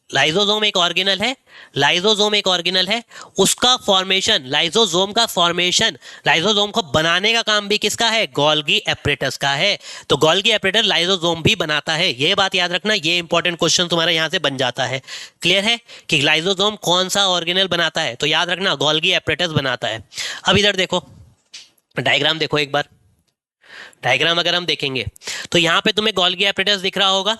लाइजोसोम एक ऑर्गेनल है, लाइजोसोम एक ऑर्गेनल है, उसका फॉर्मेशन, लाइजोसोम का फॉर्मेशन, लाइजोसोम को बनाने का काम भी किसका है? गोल्गी एपरेटस का है। तो गोल्गी एपरेटस लाइजोसोम भी बनाता है, ये बात याद रखना। ये इंपॉर्टेंट क्वेश्चन तुम्हारा यहां से बन जाता है। क्लियर है कि लाइजोसोम कौन सा ऑर्गेनल बनाता है? तो याद रखना गोल्गी एपरेटस बनाता है। अब इधर देखो, डायग्राम देखो एक बार। डायग्राम अगर हम देखेंगे तो यहाँ पे तुम्हें गोल्गी एपरेटस दिख रहा होगा।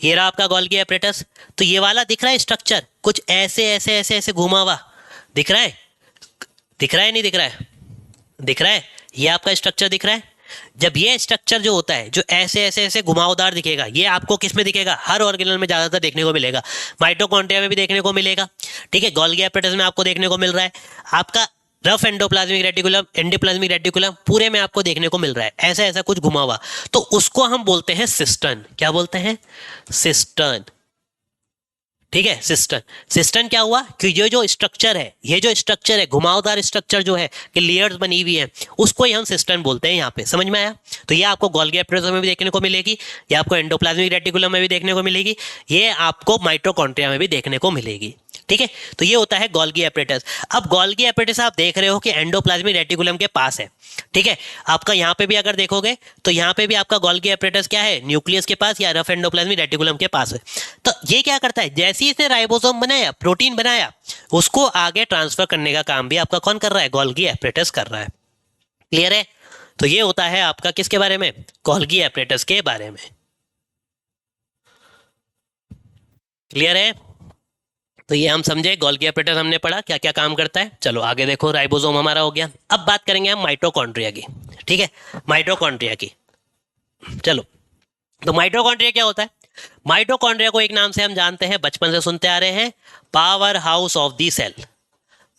ये रहा आपका गोल्गी एपरेटस। तो ये वाला दिख रहा है स्ट्रक्चर, कुछ ऐसे ऐसे ऐसे ऐसे घुमा हुआ दिख रहा है? दिख रहा है नहीं दिख रहा है? दिख रहा है, ये आपका स्ट्रक्चर दिख रहा है। जब ये स्ट्रक्चर जो होता है, जो ऐसे ऐसे ऐसे घुमावदार दिखेगा, ये आपको किस में दिखेगा? हर ऑर्गेनल में ज्यादातर देखने को मिलेगा। माइटोकॉन्ड्रिया में भी देखने को मिलेगा। ठीक है, गोल्गी एपरेटस में आपको देखने को मिल रहा है। आपका rough endoplasmic reticulum, endoplasmic reticulum पूरे में आपको देखने को मिल रहा है ऐसा ऐसा कुछ घुमा हुआ। तो उसको हम बोलते हैं सिस्टर्न। क्या बोलते हैं? सिस्टर्न। ठीक है, सिस्टर्न। सिस्टर्न क्या हुआ कि ये जो स्ट्रक्चर है, ये जो स्ट्रक्चर है, घुमावदार स्ट्रक्चर जो है कि लेयर्स बनी हुई है, उसको ही हम सिस्टर्न बोलते हैं। यहाँ पे समझ में आया? तो ये आपको गोल्गी एपरेटस में भी देखने को मिलेगी, ये आपको एंडोप्लाज्मिक रेटिकुलम में भी देखने को मिलेगी, ये आपको माइटोकॉन्ड्रिया में भी देखने को मिलेगी। ठीक है, तो ये होता है गोल्गी एपरेटस। अब गोल्गी एपरेटस आप देख रहे हो कि एंडोप्लाज्मिक रेटिकुलम के पास है, ठीक है। आपका यहाँ पे भी अगर देखोगे तो यहाँ पे भी आपका गोल्गी एपरेटस क्या है, न्यूक्लियस के पास या रफ एंडोप्लाज्मिक रेटिकुलम के पास है। तो ये क्या करता है, जैसे ही इसने राइबोसोम बनाया, प्रोटीन बनाया, उसको आगे ट्रांसफर करने का काम भी आपका कौन कर रहा है, गोल्गी एपरेटस कर रहा है। क्लियर है? तो ये होता है आपका किसके बारे में, गोल्गी एपरेटस के बारे में। क्लियर है? तो ये हम समझे, गोल्गी एपरेटस हमने पढ़ा क्या क्या काम करता है। चलो आगे देखो, राइबोसोम हमारा हो गया। अब बात करेंगे हम माइटोकॉन्ड्रिया की, ठीक है, माइटोकॉन्ड्रिया की। चलो, तो माइटोकॉन्ड्रिया क्या होता है? माइटोकॉन्ड्रिया को एक नाम से हम जानते हैं, बचपन से सुनते आ रहे हैं, powerhouse of the cell.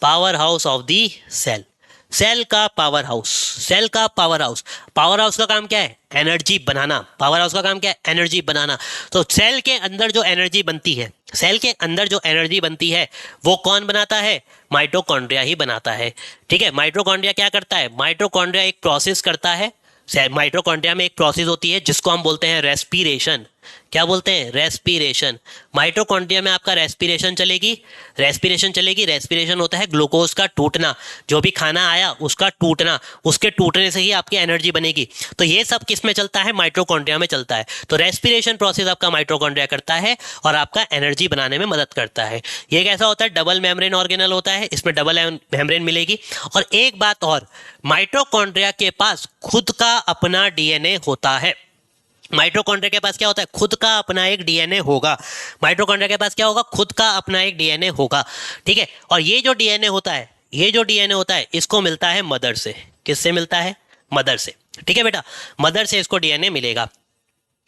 Powerhouse of the cell, cell का पावर हाउस, सेल का पावर हाउस। पावर हाउस का काम क्या है, एनर्जी बनाना। पावर हाउस का काम क्या है, एनर्जी बनाना। तो सेल के अंदर जो एनर्जी बनती है, सेल के अंदर जो एनर्जी बनती है वो कौन बनाता है, माइटोकॉन्ड्रिया ही बनाता है। ठीक है, माइटोकॉन्ड्रिया क्या करता है, माइटोकॉन्ड्रिया एक प्रोसेस करता है। माइटोकॉन्ड्रिया में एक प्रोसेस होती है जिसको हम बोलते हैं रेस्पिरेशन। क्या बोलते हैं, रेस्पिरेशन। माइटोकॉन्ड्रिया में आपका रेस्पिरेशन चलेगी, रेस्पिरेशन चलेगी। रेस्पिरेशन होता है ग्लूकोज का टूटना, जो भी खाना आया उसका टूटना, उसके टूटने से ही आपकी एनर्जी बनेगी। तो ये सब किस में चलता है, माइटोकॉन्ड्रिया में चलता है। तो रेस्पिरेशन प्रोसेस आपका माइटोकॉन्ड्रिया करता है और आपका एनर्जी बनाने में मदद करता है। ये कैसा होता है, डबल मेम्ब्रेन ऑर्गेनल होता है, इसमें डबल मेम्ब्रेन मिलेगी। और एक बात और, माइटोकॉन्ड्रिया के पास खुद का अपना डीएनए होता है। माइटोकॉन्ड्रिया के पास क्या होता है, खुद का अपना एक डीएनए होगा। माइटोकॉन्ड्रिया के पास क्या होगा, खुद का अपना एक डीएनए होगा। ठीक है, और ये जो डीएनए होता है, ये जो डीएनए होता है इसको मिलता है मदर से। किससे मिलता है, मदर से। ठीक है बेटा, मदर से इसको डीएनए मिलेगा।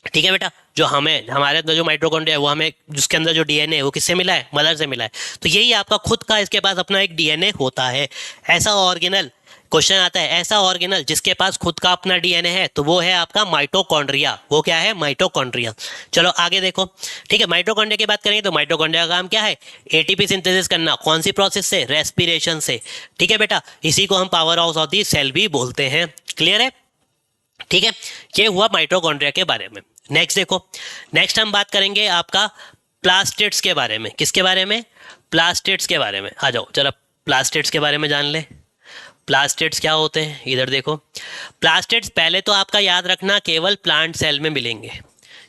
ठीक है बेटा, जो हमें, हमारे अंदर जो माइटोकॉन्ड्रिया है वो हमें, जिसके अंदर जो डीएनए है वो किससे मिला है, मदर से मिला है। तो यही आपका खुद का, इसके पास अपना एक डीएनए होता है। ऐसा ऑर्गेनल, क्वेश्चन आता है, ऐसा ऑर्गेनल जिसके पास खुद का अपना डीएनए है, तो वो है आपका माइटोकॉन्ड्रिया। वो क्या है, माइटोकॉन्ड्रिया। चलो आगे देखो। ठीक है, माइटोकॉन्ड्रिया की बात करेंगे तो माइटोकॉन्ड्रिया का काम क्या है, एटीपी सिंथेसिस करना। कौन सी प्रोसेस से, रेस्पिरेशन से। ठीक है बेटा, इसी को हम powerhouse of the cell भी बोलते हैं। क्लियर है? ठीक है, ये हुआ माइटोकॉन्ड्रिया के बारे में। नेक्स्ट देखो, नेक्स्ट हम बात करेंगे आपका प्लास्टिड्स के बारे में। किसके बारे में, प्लास्टिड्स के बारे में। आ जाओ जरा प्लास्टिड्स के बारे में जान ले। प्लास्टिड्स क्या होते हैं, इधर देखो। प्लास्टिड्स पहले तो आपका याद रखना केवल प्लांट सेल में मिलेंगे।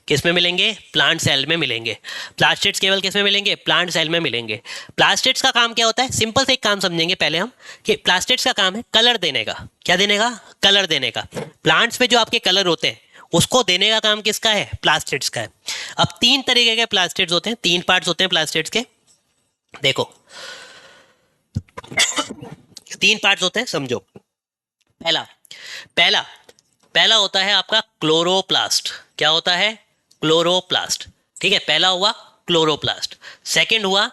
किस में मिलेंगे, प्लांट सेल में मिलेंगे। प्लास्टिड्स केवल किस में मिलेंगे, प्लांट सेल में मिलेंगे। प्लास्टिड्स का काम क्या होता है, सिंपल से एक काम समझेंगे पहले हम, कि प्लास्टिड्स का काम है कलर देने का। क्या देने का, कलर देने का। प्लांट्स में जो आपके कलर होते हैं उसको देने का काम किसका है, प्लास्टिड्स का है। अब तीन तरीके के प्लास्टिड्स होते हैं, तीन पार्ट्स होते हैं प्लास्टिड्स के। देखो तीन पार्ट्स होते हैं, समझो। पहला पहला पहला होता है आपका क्लोरोप्लास्ट। क्या होता है, क्लोरोप्लास्ट। ठीक है, पहला हुआ क्लोरोप्लास्ट। सेकंड हुआ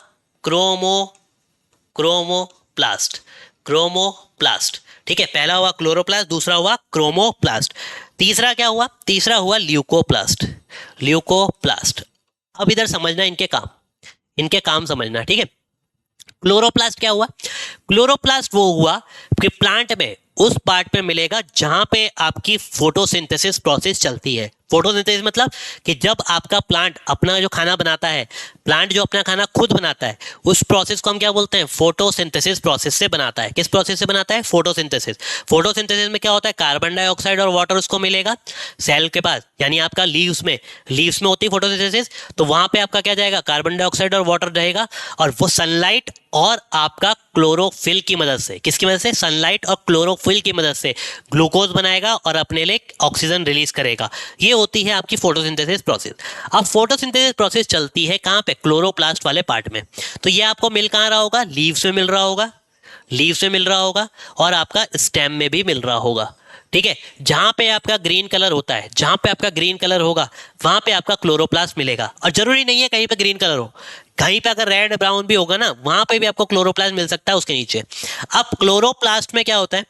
क्रोमोप्लास्ट। क्रोमोप्लास्ट। ठीक है, पहला हुआ क्लोरोप्लास्ट, दूसरा हुआ क्रोमोप्लास्ट, तीसरा क्या हुआ, तीसरा हुआ ल्यूकोप्लास्ट। ल्यूकोप्लास्ट। अब इधर समझना इनके काम, इनके काम समझना। ठीक है, क्लोरोप्लास्ट क्या हुआ, क्लोरोप्लास्ट वो हुआ कि प्लांट में उस पार्ट पे मिलेगा जहां पे आपकी फोटोसिंथेसिस प्रोसेस चलती है। फोटोसिंथेसिस मतलब कि जब आपका प्लांट अपना जो खाना बनाता है, प्लांट जो अपना खाना खुद बनाता है, उस प्रोसेस को हम क्या बोलते हैं, फोटोसिंथेसिस प्रोसेस से बनाता है। किस प्रोसेस से बनाता है, फोटोसिंथेसिस। फोटोसिंथेसिस में क्या होता है, कार्बन डाइऑक्साइड और वाटर उसको मिलेगा सेल के पास, यानी आपका लीव्स में होती है फोटोसिंथेसिस। तो वहां पे आपका क्या जाएगा, कार्बन डाइऑक्साइड और वाटर रहेगा, और वो सनलाइट और आपका क्लोरोफिल की मदद से, किसकी मदद से, सनलाइट और क्लोरोफिल की मदद से ग्लूकोज बनाएगा और अपने लिए ऑक्सीजन रिलीज करेगा। ये होती है आपकी फोटोसिंथेसिस प्रोसेस। अब फोटोसिंथेसिस प्रोसेस चलती है कहाँ पे, क्लोरोप्लास्ट वाले पार्ट में। तो ये आपको मिल कहाँ रहा होगा, लीव्स में मिल रहा होगा, लीव्स में मिल रहा होगा, और आपका स्टेम में भी मिल रहा होगा। ठीक है, जहां पे आपका ग्रीन कलर होता है, जहां पे आपका ग्रीन कलर होगा वहां पे आपका क्लोरोप्लास्ट मिलेगा। और जरूरी नहीं है कहीं पे ग्रीन कलर हो, कहीं पे अगर रेड ब्राउन भी होगा ना, वहां पे भी आपको क्लोरोप्लास्ट मिल सकता है उसके नीचे। अब क्लोरोप्लास्ट में क्या होता है,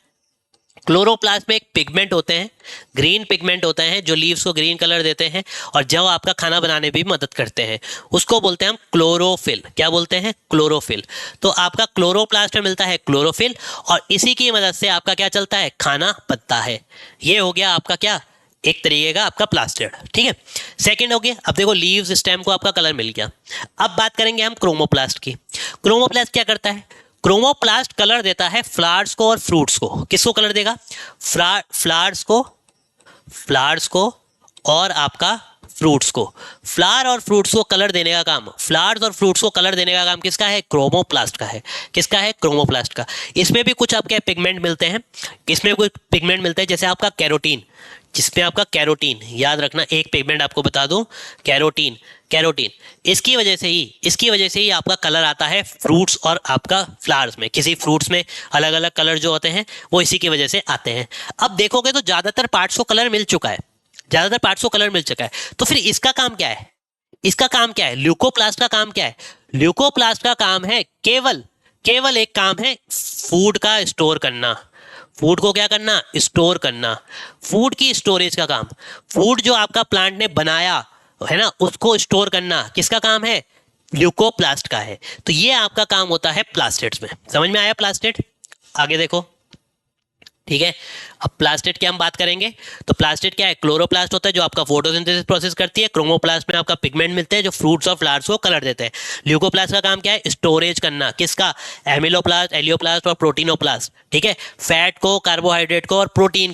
क्लोरोप्लास्ट में एक पिगमेंट होते हैं, ग्रीन पिगमेंट होते हैं जो लीव्स को ग्रीन कलर देते हैं और जो आपका खाना बनाने में भी मदद करते हैं, उसको बोलते हैं हम क्लोरोफिल। क्या बोलते हैं, क्लोरोफिल। तो आपका क्लोरोप्लास्ट में मिलता है क्लोरोफिल, और इसी की मदद से आपका क्या चलता है, खाना बनता है। ये हो गया आपका क्या, एक तरीके का आपका प्लास्टिड, ठीक है। सेकंड हो गया, अब देखो लीव्स स्टेम को आपका कलर मिल गया। अब बात करेंगे हम क्रोमोप्लास्ट की। क्रोमोप्लास्ट क्या करता है? क्रोमोप्लास्ट कलर देता है फ्लावर्स को और फ्रूट्स को। किसको कलर देगा? फ्लावर्स को और आपका फ्रूट्स को। फ्लावर और फ्रूट्स को कलर देने का काम, फ्लावर्स और फ्रूट्स को कलर देने का काम किसका है? क्रोमोप्लास्ट का है। किसका है? क्रोमोप्लास्ट का। इसमें भी कुछ आपके पिगमेंट मिलते हैं, इसमें कुछ पिगमेंट मिलते हैं, जैसे आपका कैरोटीन, जिसमें आपका कैरोटीन, याद रखना एक पिगमेंट आपको बता दूं, कैरोटीन। इसकी वजह से ही आपका कलर आता है फ्रूट्स और आपका फ्लावर्स में। किसी फ्रूट्स में अलग अलग कलर जो होते हैं वो इसी की वजह से आते हैं। अब देखोगे तो ज्यादातर पार्ट्स को कलर मिल चुका है, तो फिर इसका काम क्या है? ल्यूकोप्लास्ट का काम क्या है? ल्यूकोप्लास्ट का काम है केवल एक काम है, फूड का स्टोर करना। फूड को क्या करना? स्टोर करना। फूड की स्टोरेज का काम, फूड जो आपका प्लांट ने बनाया है ना, उसको स्टोर करना किसका काम है? ल्यूकोप्लास्ट का है। तो ये आपका काम होता है प्लास्टिड्स में। समझ में आया प्लास्टिड? आगे देखो, ठीक है। अब प्लास्टिड की हम बात करेंगे, तो प्लास्टिड क्या है? क्लोरोप्लास्ट होता है जो आपका फोटोसिंथेसिस प्रोसेस करती है। क्रोमोप्लास्ट में आपका पिगमेंट मिलते हैं जो फ्रूट्स और फ्लावर्स को कलर देते हैं। ल्यूकोप्लास्ट का काम क्या है? स्टोरेज करना। किसका? एमिलोप्लास्ट, एलियोप्लास्ट और प्रोटीनोप्लास्ट, ठीक है। फैट को, कार्बोहाइड्रेट को और प्रोटीन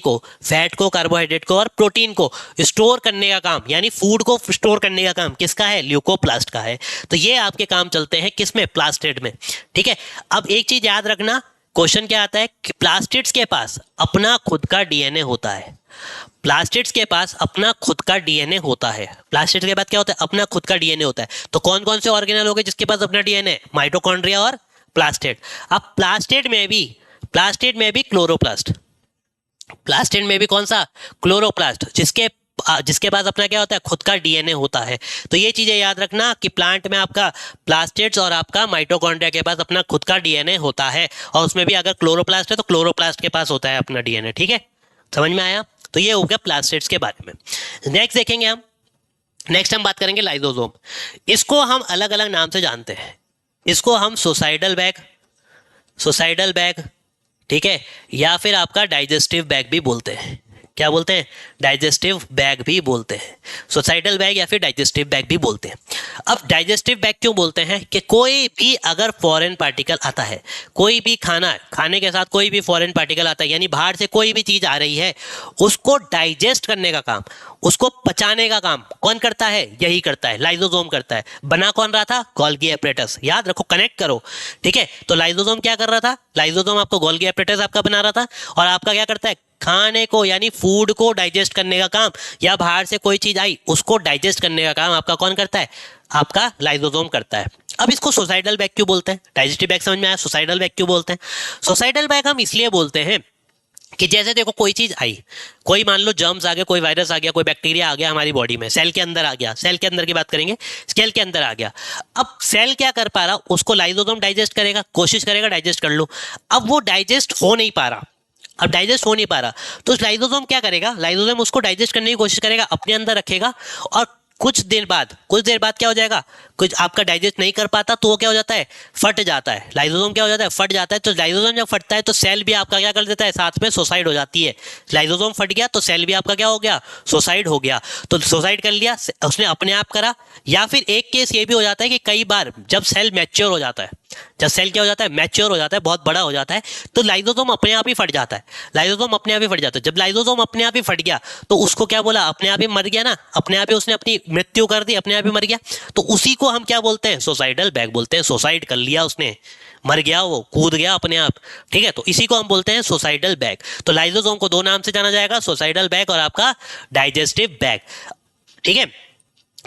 को स्टोर करने का काम, यानी फूड को स्टोर करने का काम किसका है? ल्यूकोप्लास्ट का है। तो ये आपके काम चलते हैं किसमें? प्लास्टिड में, ठीक है। अब एक चीज याद रखना, क्वेश्चन क्या आता है कि प्लास्टिड्स के पास अपना खुद का डीएनए होता है। प्लास्टिड्स के पास अपना खुद का डीएनए होता है। प्लास्टिड्स के पास क्या होता है? अपना खुद का डीएनए होता है। तो कौन कौन से ऑर्गेनल हो गए जिसके पास अपना डीएनए? माइटोकॉन्ड्रिया और प्लास्टिड। अब प्लास्टिड में भी क्लोरोप्लास्ट, प्लास्टिड में भी कौन सा? क्लोरोप्लास्ट, जिसके पास अपना क्या होता है? खुद का डीएनए होता है। तो ये चीजें याद रखना कि प्लांट में आपका प्लास्टिड्स और आपका माइटोकॉन्ड्रिया के पास अपना खुद का डीएनए होता है, और उसमें भी अगर क्लोरोप्लास्ट है तो क्लोरोप्लास्ट के पास होता है अपना डीएनए, ठीक है। समझ में आया? तो ये हो गया प्लास्टिड्स के बारे में। नेक्स्ट देखेंगे हम, हम बात करेंगे लाइसोसोम। इसको हम अलग अलग नाम से जानते हैं। इसको हम सुसाइडल बैग, ठीक है, या फिर आपका डाइजेस्टिव बैग भी बोलते हैं। क्या बोलते हैं? डाइजेस्टिव बैग भी बोलते हैं। सुसाइडल बैग या फिर डाइजेस्टिव बैग भी बोलते हैं। अब डाइजेस्टिव बैग क्यों बोलते हैं? कि कोई भी अगर फॉरेन पार्टिकल आता है, कोई भी खाने के साथ कोई भी फॉरेन पार्टिकल आता है, यानी बाहर से कोई भी चीज आ रही है, उसको डाइजेस्ट करने का काम, उसको पचाने का काम कौन करता है? यही करता है, लाइसोसोम करता है। बना कौन रहा था? Golgi apparatus. याद रखो, कनेक्ट करो, ठीक है। तो लाइसोसोम क्या कर रहा था? लाइसोसोम आपको गोल्गी एपरेटस आपका बना रहा था, और आपका क्या करता है? खाने को, यानी फूड को डाइजेस्ट करने का काम, या बाहर से कोई चीज आई उसको डाइजेस्ट करने का काम आपका कौन करता है? आपका लाइसोसोम करता है। अब इसको सुसाइडल बैग क्यों बोलते हैं? डाइजेस्टिव बैग समझ में आया, सुसाइडल बैग क्यों बोलते हैं? सुसाइडल बैग हम इसलिए बोलते हैं कि जैसे देखो कोई चीज आई, कोई मान लो जर्म्स आ गए, कोई वायरस आ गया, कोई बैक्टीरिया आ गया हमारी बॉडी में, सेल के अंदर आ गया, सेल के अंदर की बात करेंगे, सेल के अंदर आ गया। अब सेल क्या कर पा रहा? उसको लाइसोसोम डाइजेस्ट करेगा, कोशिश करेगा डाइजेस्ट कर लो। अब वो डाइजेस्ट हो नहीं पा रहा, तो लाइसोसोम क्या करेगा? लाइसोसोम उसको डाइजेस्ट करने की कोशिश करेगा, अपने अंदर रखेगा, और कुछ देर बाद क्या हो जाएगा? कुछ आपका डाइजेस्ट नहीं कर पाता तो वो क्या हो जाता है? फट जाता है। लाइसोसोम क्या हो जाता है? फट जाता है। तो लाइसोसोम जब फटता है तो सेल भी आपका क्या कर देता है? साथ में सुसाइड हो जाती है। लाइसोसोम फट गया तो सेल भी आपका क्या हो गया? सुसाइड हो गया। तो सुसाइड कर लिया उसने, अपने आप करा। या फिर एक केस ये भी हो जाता है कि कई बार जब सेल मैच्योर हो जाता है, क्या हो जाता है? मैच्योर हो जाता है, बहुत बड़ा हो जाता है, तो लाइसोसोम अपने आप ही फट जाता है। जब लाइसोसोम अपने आप ही फट गया तो उसको क्या बोला? अपने आप ही मर गया ना, अपने आप ही उसने अपनी मृत्यु कर दी, अपने आप ही मर गया। तो उसी को हम क्या बोलते हैं? सुसाइडल बैग बोलते हैं। सुसाइड कर लिया उसने, मर गया, वो कूद गया अपने आप, ठीक है। तो इसी को हम बोलते हैं सुसाइडल बैग। तो लाइसोसोम को दो नाम से जाना जाएगा, सुसाइडल बैग और आपका डाइजेस्टिव बैग, ठीक है।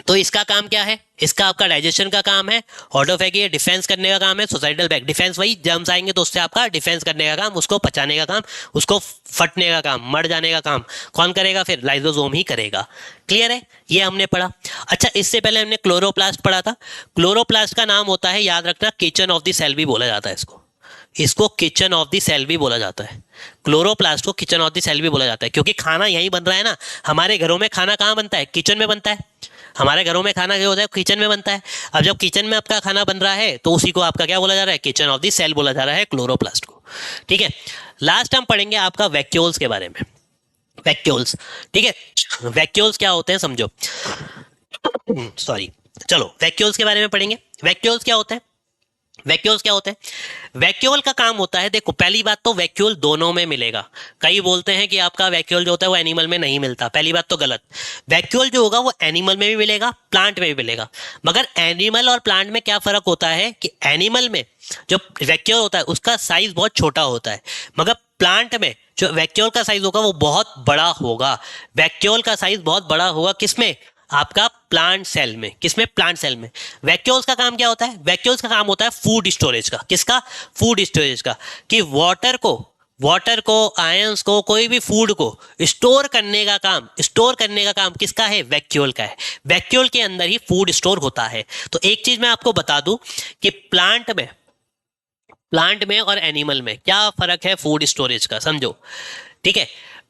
तो इसका काम क्या है? इसका आपका डाइजेशन का काम है। ऑटोफैगी डिफेंस करने का काम है। सुसाइडल बैग डिफेंस, वही जर्म्स आएंगे तो उससे आपका डिफेंस करने का काम, उसको पचाने का काम, उसको फटने का काम, मर जाने का काम कौन करेगा? फिर लाइसोसोम ही करेगा। क्लियर है? ये हमने पढ़ा। अच्छा, इससे पहले हमने क्लोरोप्लास्ट पढ़ा था। क्लोरोप्लास्ट का नाम होता है, याद रखना, किचन ऑफ द सेल भी बोला जाता है इसको किचन ऑफ द सेल भी बोला जाता है। क्लोरोप्लास्ट को किचन ऑफ द सेल भी बोला जाता है, क्योंकि खाना यहीं बन रहा है ना। हमारे घरों में खाना कहाँ बनता है? किचन में बनता है। हमारे घरों में खाना क्या होता है? किचन में बनता है। अब जब किचन में आपका खाना बन रहा है तो उसी को आपका क्या बोला जा रहा है? किचन ऑफ द सेल बोला जा रहा है, क्लोरोप्लास्ट को, ठीक है। लास्ट हम पढ़ेंगे आपका वैक्यूल्स के बारे में। वैक्यूल्स। ठीक है, वैक्यूल्स क्या होते हैं समझो। सॉरी, चलो वैक्यूल्स के बारे में पढ़ेंगे। वैक्यूल्स क्या होते हैं? वैक्यूल्स क्या होते हैं? वैक्यूल का काम होता है, देखो पहली बात तो वैक्यूल दोनों में मिलेगा। कई बोलते हैं कि आपका वैक्यूल जो होता है वो एनिमल में नहीं मिलता, पहली बात तो गलत। वैक्यूल जो होगा वो एनिमल में भी मिलेगा, प्लांट में भी मिलेगा। मगर एनिमल और प्लांट में क्या फर्क होता है कि एनिमल में जो वैक्यूल होता है उसका साइज बहुत छोटा होता है, मगर प्लांट में जो वैक्यूल का साइज होगा वो बहुत बड़ा होगा। वैक्यूल का साइज बहुत बड़ा होगा किसमें? आपका प्लांट सेल में। किसमें? प्लांट सेल में। वैक्यूल्स का काम क्या होता है? वैक्यूल्स का काम होता है फूड स्टोरेज का। किसका? फूड स्टोरेज का। कि वाटर को आयंस को, कोई भी फूड को स्टोर करने का काम किसका है? वैक्यूल का है। वैक्यूल के अंदर ही फूड स्टोर होता है। तो एक चीज मैं आपको बता दूं कि प्लांट में और एनिमल में क्या फर्क है फूड स्टोरेज का, समझो। ठीक है,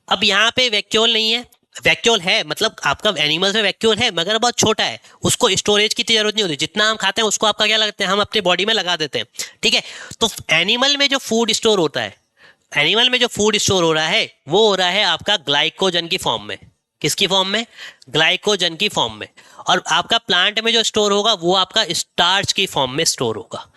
अब यहाँ पे वैक्यूल नहीं है। वैक्यूल है मतलब आपका एनिमल्स में वैक्यूल है, मगर बहुत छोटा है, उसको स्टोरेज की जरूरत नहीं होती। जितना हम खाते हैं उसको आपका क्या लगता है, हम अपने बॉडी में लगा देते हैं। ठीक है, तो एनिमल में जो फूड स्टोर होता है, एनिमल में जो फूड स्टोर हो रहा है वो हो रहा है आपका ग्लाइकोजन की फॉर्म में। किसकी फॉर्म में? ग्लाइकोजन की फॉर्म में। और आपका प्लांट में जो स्टोर होगा वो आपका स्टार्च की फॉर्म में स्टोर होगा।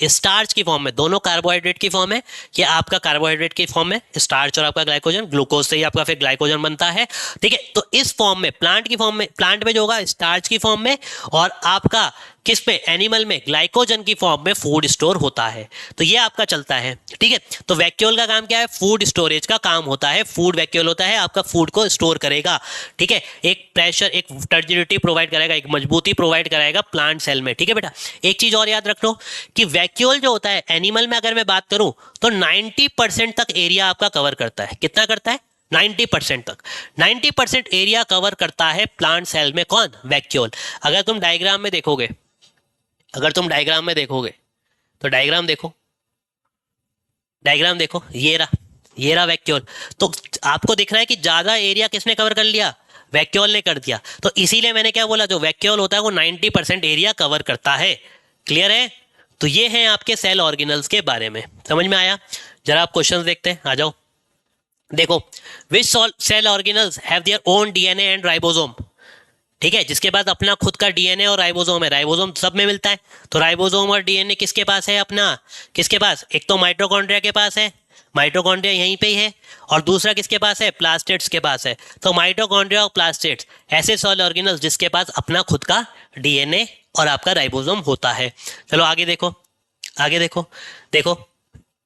स्टार्च की फॉर्म में, दोनों कार्बोहाइड्रेट की फॉर्म है कि आपका कार्बोहाइड्रेट की फॉर्म में स्टार्च और आपका ग्लाइकोजन, ग्लूकोज से ही आपका फिर ग्लाइकोजन बनता है। ठीक है, तो इस फॉर्म में प्लांट में जो होगा स्टार्च की फॉर्म में, और आपका किस में? एनिमल में ग्लाइकोजन की फॉर्म में फूड स्टोर होता है। तो ये आपका चलता है। ठीक है, तो वैक्यूल का काम क्या है? फूड स्टोरेज का काम होता है। फूड वैक्यूल होता है, आपका फूड को स्टोर करेगा। ठीक है, एक प्रेशर, एक टर्जिडिटी प्रोवाइड कराएगा, एक मजबूती प्रोवाइड कराएगा प्लांट सेल में। ठीक है बेटा, एक चीज और याद रख लो कि वैक्यूल जो होता है एनिमल में, अगर मैं बात करूं तो 90% तक एरिया आपका कवर करता है। कितना करता है? 90% तक। 90% एरिया कवर करता है प्लांट सेल में। कौन? वैक्यूल। अगर तुम डायग्राम में देखोगे, तो डायग्राम देखो, ये रहा वैक्यूल। तो आपको दिख रहा है कि ज्यादा एरिया किसने कवर कर लिया? वैक्यूल ने कर दिया। तो इसीलिए मैंने क्या बोला, जो वैक्यूल होता है वो 90% एरिया कवर करता है। क्लियर है? तो ये है आपके सेल ऑर्गेनल्स के बारे में। समझ में आया? जरा आप क्वेश्चंस देखते हैं, आ जाओ। देखो, which cell organelles have their own DNA and ribosome. ठीक है, जिसके पास अपना खुद का डीएनए और राइबोसोम है। राइबोसोम सब में मिलता है, तो राइबोसोम और डीएनए किसके पास है? अपना किसके पास? एक तो माइटोकॉन्ड्रिया के पास है, माइटोकॉन्ड्रिया यहीं पे ही है, और दूसरा किसके पास है? प्लास्टेड्स के पास है। तो माइटोकॉन्ड्रिया और प्लास्टेड्स ऐसे सेल ऑर्गेनल्स जिसके पास अपना खुद का डीएनए और आपका राइबोसोम होता है। चलो आगे देखो, देखो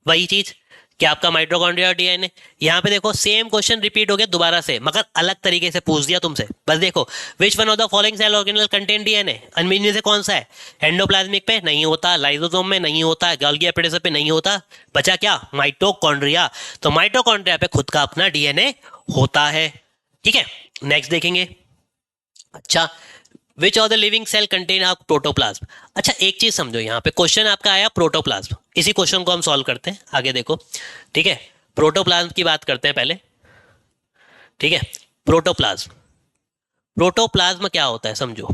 वही चीज कि आपका माइटोकॉन्ड्रिया और डीएनए। यहाँ पे देखो सेम क्वेश्चन रिपीट हो गया दोबारा से, मगर अलग तरीके से पूछ दिया तुमसे। बस देखो, which one of the following cell organelle contain DNA. इनमें से कौन सा है? एंडोप्लाज्मिक पे नहीं होता, लाइसोसोम में नहीं होता, गोल्गी एपिडेस पे नहीं होता, बचा क्या? माइटोकॉन्ड्रिया। तो माइटोकॉन्ड्रिया पे खुद का अपना डीएनए होता है। ठीक है, नेक्स्ट देखेंगे। अच्छा, which of the living cell contain आप प्रोटोप्लाज्म। अच्छा एक चीज समझो, यहाँ पे क्वेश्चन आपका आया प्रोटोप्लाज्म। इसी क्वेश्चन को हम सॉल्व करते हैं, आगे देखो। ठीक है, प्रोटोप्लाज्म की बात करते हैं पहले। ठीक है, प्रोटोप्लाज्म क्या होता है समझो।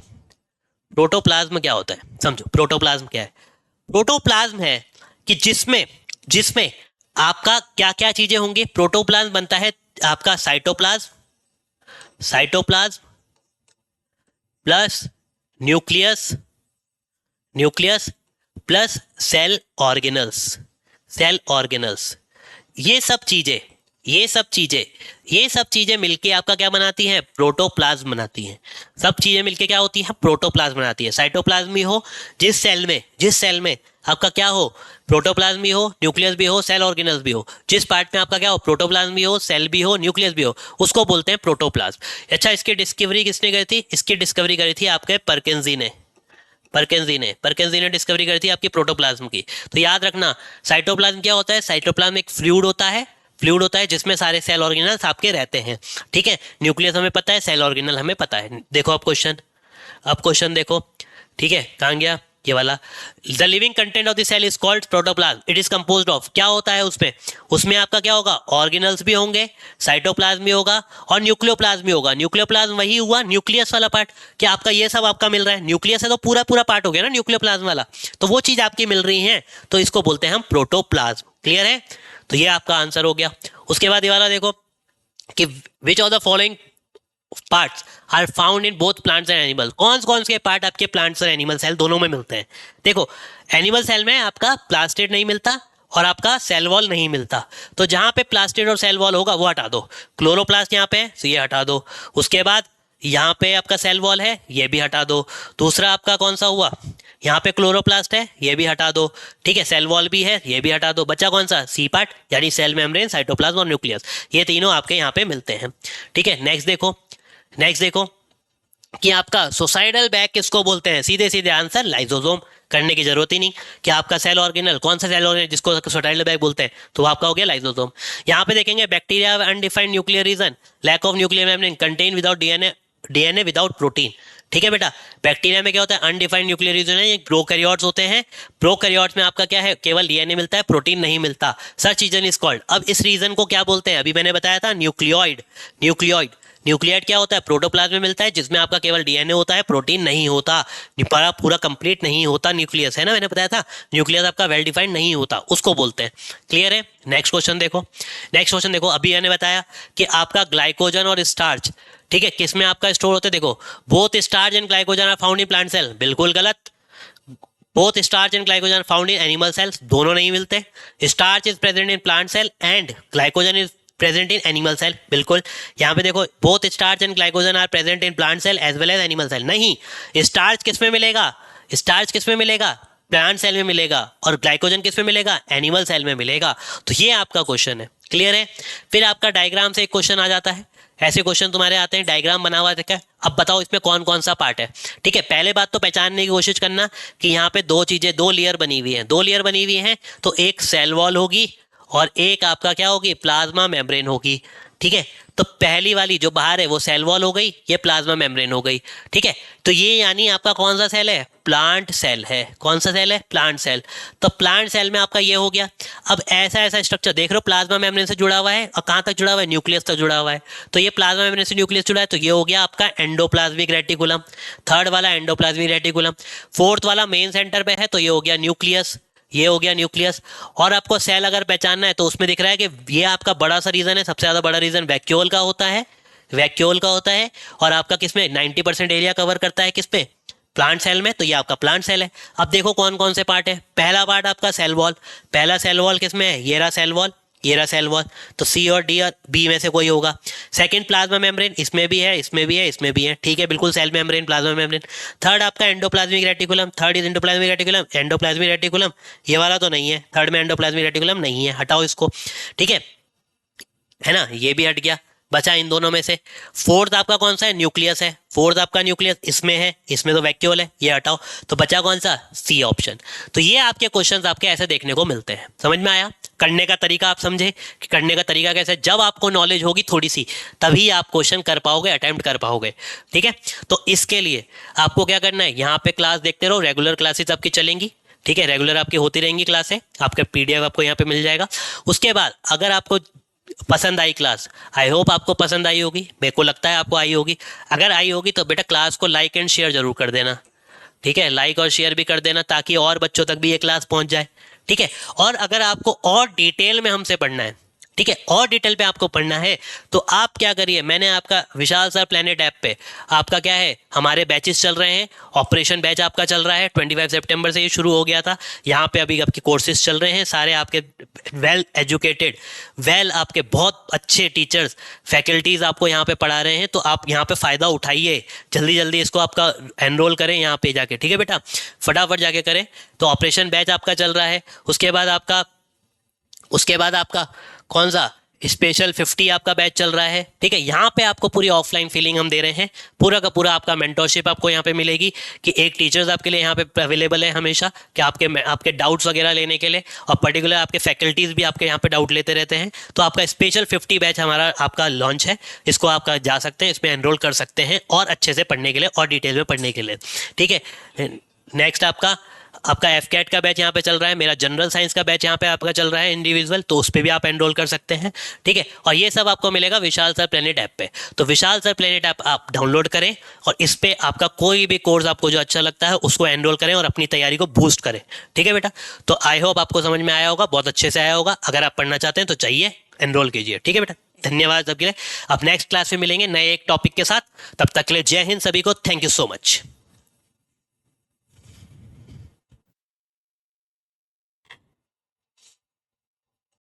प्रोटोप्लाज्म क्या होता है समझो। प्रोटोप्लाज्म क्या है? प्रोटोप्लाज्म है कि जिसमें जिसमें आपका क्या क्या चीजें होंगी। प्रोटोप्लाज्म बनता है आपका cytoplasm plus nucleus plus cell organelles. ये सब चीजें मिलके आपका क्या बनाती हैं? प्रोटोप्लाज्म बनाती हैं। सब चीजें मिलके क्या होती हैं? प्रोटोप्लाज्म बनाती है। साइटोप्लाज्म भी हो, जिस सेल में आपका क्या हो? प्रोटोप्लाज्म भी हो, न्यूक्लियस भी हो, सेल ऑर्गेनल्स भी हो। जिस पार्ट में आपका क्या हो? प्रोटोप्लाज्म भी हो, सेल भी हो, न्यूक्लियस भी हो, उसको बोलते हैं प्रोटोप्लाज्म। अच्छा, इसकी डिस्कवरी किसने करी थी? इसकी डिस्कवरी करी थी आपके परकिंजी ने डिस्कवरी करी थी आपकी प्रोटोप्लाज्म की। तो याद रखना, साइटोप्लाज्म क्या होता है? साइटोप्लाज्म एक फ्लूइड होता है जिसमें सारे सेल ऑर्गेनल्स आपके रहते हैं। ठीक है, न्यूक्लियस हमें पता है, सेल ऑर्गेनल हमें पता है। देखो अब क्वेश्चन देखो। ठीक है, कहाँ गया ये वाला? The living content of the cell is called protoplasm. It is composed of, क्या होता है उसमें आपका क्या होगा? ऑर्गेनल्स भी होंगे, साइटोप्लाज्म भी होगा, और न्यूक्लियोप्लाज्म भी होगा। न्यूक्लियोप्लाज्म वही हुआ न्यूक्लियस वाला पार्ट, क्या आपका ये सब आपका मिल रहा है? न्यूक्लियस है तो पूरा पार्ट हो गया ना न्यूक्लियोप्लाज्म वाला, तो वो चीज आपकी मिल रही है, तो इसको बोलते हैं हम प्रोटोप्लाज्म। क्लियर है? तो ये आपका आंसर हो गया। उसके बाद ये वाला देखो, कि which of the following parts are found in both plants and animals, कौन से पार्ट आपके प्लांट्स और एनिमल सेल दोनों में मिलते हैं। देखो एनिमल सेल में आपका प्लास्टिड नहीं मिलता और आपका सेल वॉल नहीं मिलता, तो जहां पे प्लास्टिड और सेल वॉल होगा वो हटा दो। क्लोरोप्लास्ट यहाँ पे है तो ये हटा दो, उसके बाद यहाँ पे आपका सेल वॉल है ये भी हटा दो, दूसरा आपका कौन सा हुआ, यहाँ पे क्लोरोप्लास्ट है ये भी हटा दो, ठीक है, सेल वॉल भी है ये भी हटा दो, बचा कौन सा, सी पार्ट यानी सेल मेम्ब्रेन, साइटोप्लाज्म और न्यूक्लियस, ये तीनों आपके यहाँ पे मिलते हैं। ठीक है, नेक्स्ट देखो कि आपका सोसाइडल बैग किसको बोलते हैं, सीधे सीधे आंसर लाइसोसोम, करने की जरूरत ही नहीं कि आपका सेल ऑर्गेनल कौन सा सेल ऑर्गेनल जिसको सोसाइडल बैग बोलते हैं, तो आपका हो गया लाइसोसोम। यहाँ पे देखेंगे bacteria undefined nuclear region, lack of nuclear membrane, contain without DNA without protein. ठीक है बेटा, बैक्टीरिया में क्या होता है, अनडिफाइंड न्यूक्लियर रीजन है, ये प्रोकैरियोट्स होते हैं, प्रोकैरियोट्स में आपका क्या है, केवल डीएनए मिलता है, प्रोटीन नहीं मिलता, सच रीजन इज कॉल्ड। अब इस रीजन को क्या बोलते हैं, अभी मैंने बताया था न्यूक्लियोइड। न्यूक्लियोइड क्या होता है, प्रोटोप्लाज्म में मिलता है जिसमें आपका केवल डीएनए होता है, प्रोटीन नहीं होता, पूरा कंप्लीट नहीं होता न्यूक्लियस, है ना, मैंने बताया था न्यूक्लियस आपका वेल डिफाइंड नहीं होता, उसको बोलते हैं। क्लियर है। नेक्स्ट क्वेश्चन देखो, अभी मैंने बताया कि आपका ग्लाइकोजन और स्टार्च, ठीक है, किस में आपका स्टोर होते हैं, देखो both starch and glycogen are found in plant cell, बिल्कुल गलत। Both starch and glycogen found in animal cells, दोनों नहीं मिलते। Starch is present in plant cell and glycogen is present in animal cell, बिल्कुल। यहाँ पे देखो both starch and glycogen are present in plant cell as well as animal cell, नहीं, starch किस में मिलेगा, प्लांट सेल में मिलेगा, और ग्लाइकोजन किस में मिलेगा, एनिमल सेल में मिलेगा। तो ये आपका क्वेश्चन है। क्लियर है। फिर आपका डायग्राम से एक क्वेश्चन आ जाता है, ऐसे क्वेश्चन तुम्हारे आते हैं, डायग्राम बना हुआ है, अब बताओ इसमें कौन कौन सा पार्ट है। ठीक है, पहले बात तो पहचानने की कोशिश करना कि यहाँ पे दो लेयर बनी हुई हैं, तो एक सेल वॉल होगी और एक आपका क्या होगी, प्लाज्मा मेम्ब्रेन होगी। ठीक है, तो पहली वाली जो बाहर है वो सेल वॉल हो गई, ये प्लाज्मा मेम्ब्रेन हो गई। ठीक है, तो ये यानी आपका कौन सा सेल है, प्लांट सेल है। कौन सा सेल है, प्लांट सेल। तो प्लांट सेल में आपका ये हो गया। अब ऐसा स्ट्रक्चर देख रहे हो, प्लाज्मा मेम्ब्रेन से जुड़ा हुआ है, और कहाँ तक जुड़ा हुआ है, न्यूक्लियस तक जुड़ा हुआ है। तो ये प्लाज्मा मेम्ब्रेन से न्यूक्लियस जुड़ा है, तो ये हो गया आपका एंडोप्लाज्मिक रेटिकुलम, थर्ड वाला एंडोप्लाज्मिक रेटिकुलम। फोर्थ वाला मेन सेंटर पे है, तो ये हो गया न्यूक्लियस, ये हो गया न्यूक्लियस। और आपको सेल अगर पहचानना है तो उसमें दिख रहा है कि ये आपका बड़ा सा रीजन है, सबसे ज्यादा बड़ा रीजन वैक्यूल का होता है, और आपका किसमें 90% एरिया कवर करता है, किस पे, प्लांट सेल में, तो ये आपका प्लांट सेल है। अब देखो कौन कौन से पार्ट है, पहला पार्ट आपका सेल वॉल, पहला सेल वॉल किसमें है, ये रहा सेल वॉल, तो सी और डी और बी में से कोई होगा। सेकंड प्लाज्मा मेम्ब्रेन, इसमें भी है, ठीक है, बिल्कुल cell membrane, plasma membrane. Third आपका endoplasmic reticulum, third is endoplasmic reticulum, ये वाला तो नहीं है, थर्ड में एंडोप्लाज्मिक रेटिकुलम नहीं है, हटाओ इसको। ठीक है ना, ये भी हट गया, बचा इन दोनों में से। फोर्थ आपका कौन सा है, न्यूक्लियस है, फोर्थ आपका न्यूक्लियस इसमें है, इसमें तो वैक्यूल है, ये हटाओ, तो बचा कौन सा, सी ऑप्शन। तो ये आपके क्वेश्चंस आपके ऐसे देखने को मिलते हैं। समझ में आया, करने का तरीका आप समझे कि करने का तरीका कैसे, जब आपको नॉलेज होगी थोड़ी सी तभी आप क्वेश्चन कर पाओगे, अटेम्प्ट कर पाओगे। ठीक है, तो इसके लिए आपको क्या करना है, यहाँ पे क्लास देखते रहो, रेगुलर क्लासेस आपकी चलेंगी। ठीक है, रेगुलर आपकी होती रहेंगी क्लासें, आपका पीडीएफ आपको यहाँ पे मिल जाएगा। उसके बाद अगर आपको पसंद आई क्लास, आई होप आपको पसंद आई होगी, मेरे को लगता है आपको आई होगी, अगर आई होगी तो बेटा क्लास को लाइक एंड शेयर जरूर कर देना। ठीक है, लाइक और शेयर भी कर देना ताकि और बच्चों तक भी ये क्लास पहुंच जाए। ठीक है, और अगर आपको और डिटेल में हमसे पढ़ना है, ठीक है, और डिटेल पे आपको पढ़ना है, तो आप क्या करिए, मैंने आपका विशाल सर प्लेनेट ऐप पे आपका क्या है, हमारे बैचेस चल रहे हैं, ऑपरेशन बैच आपका चल रहा है, 25 सितंबर से ये शुरू हो गया था। यहाँ पे अभी आपके कोर्सेज चल रहे हैं, सारे आपके वेल एजुकेटेड, आपके बहुत अच्छे टीचर्स, फैकल्टीज आपको यहाँ पे पढ़ा रहे हैं, तो आप यहाँ पे फ़ायदा उठाइए, जल्दी जल्दी इसको आपका एनरोल करें यहाँ पे जाके। ठीक है बेटा, फटाफट जाके करें। तो ऑपरेशन बैच आपका चल रहा है, उसके बाद आपका कौन सा स्पेशल 50 आपका बैच चल रहा है। ठीक है, यहाँ पे आपको पूरी ऑफलाइन फीलिंग हम दे रहे हैं, पूरा का पूरा आपका मेंटरशिप आपको यहाँ पे मिलेगी कि एक टीचर्स आपके लिए यहाँ पे अवेलेबल है हमेशा कि आपके डाउट्स वगैरह लेने के लिए, और पर्टिकुलर आपके फैकल्टीज भी आपके यहाँ पे डाउट लेते रहते हैं। तो आपका स्पेशल 50 बैच हमारा आपका लॉन्च है, इसको आप जा सकते हैं, इसमें एनरोल कर सकते हैं और अच्छे से पढ़ने के लिए और डिटेल में पढ़ने के लिए। ठीक है, नेक्स्ट आपका एफकेट का बैच यहाँ पे चल रहा है, मेरा जनरल साइंस का बैच यहाँ पे आपका चल रहा है इंडिविजुअल, तो उस पर भी आप एनरोल कर सकते हैं। ठीक है, और ये सब आपको मिलेगा विशाल सर प्लेनेट ऐप पे। तो विशाल सर प्लेनेट ऐप आप डाउनलोड करें और इस पे आपका कोई भी कोर्स आपको जो अच्छा लगता है उसको एनरोल करें और अपनी तैयारी को बूस्ट करें। ठीक है बेटा, तो आई होप आपको समझ में आया होगा, बहुत अच्छे से आया होगा। अगर आप पढ़ना चाहते हैं तो चाहिए एनरोल कीजिए। ठीक है बेटा। धन्यवाद सबके लिए। अब नेक्स्ट क्लास में मिलेंगे नए एक टॉपिक के साथ। तब तक के लिए जय हिंद सभी को। Thank you so much.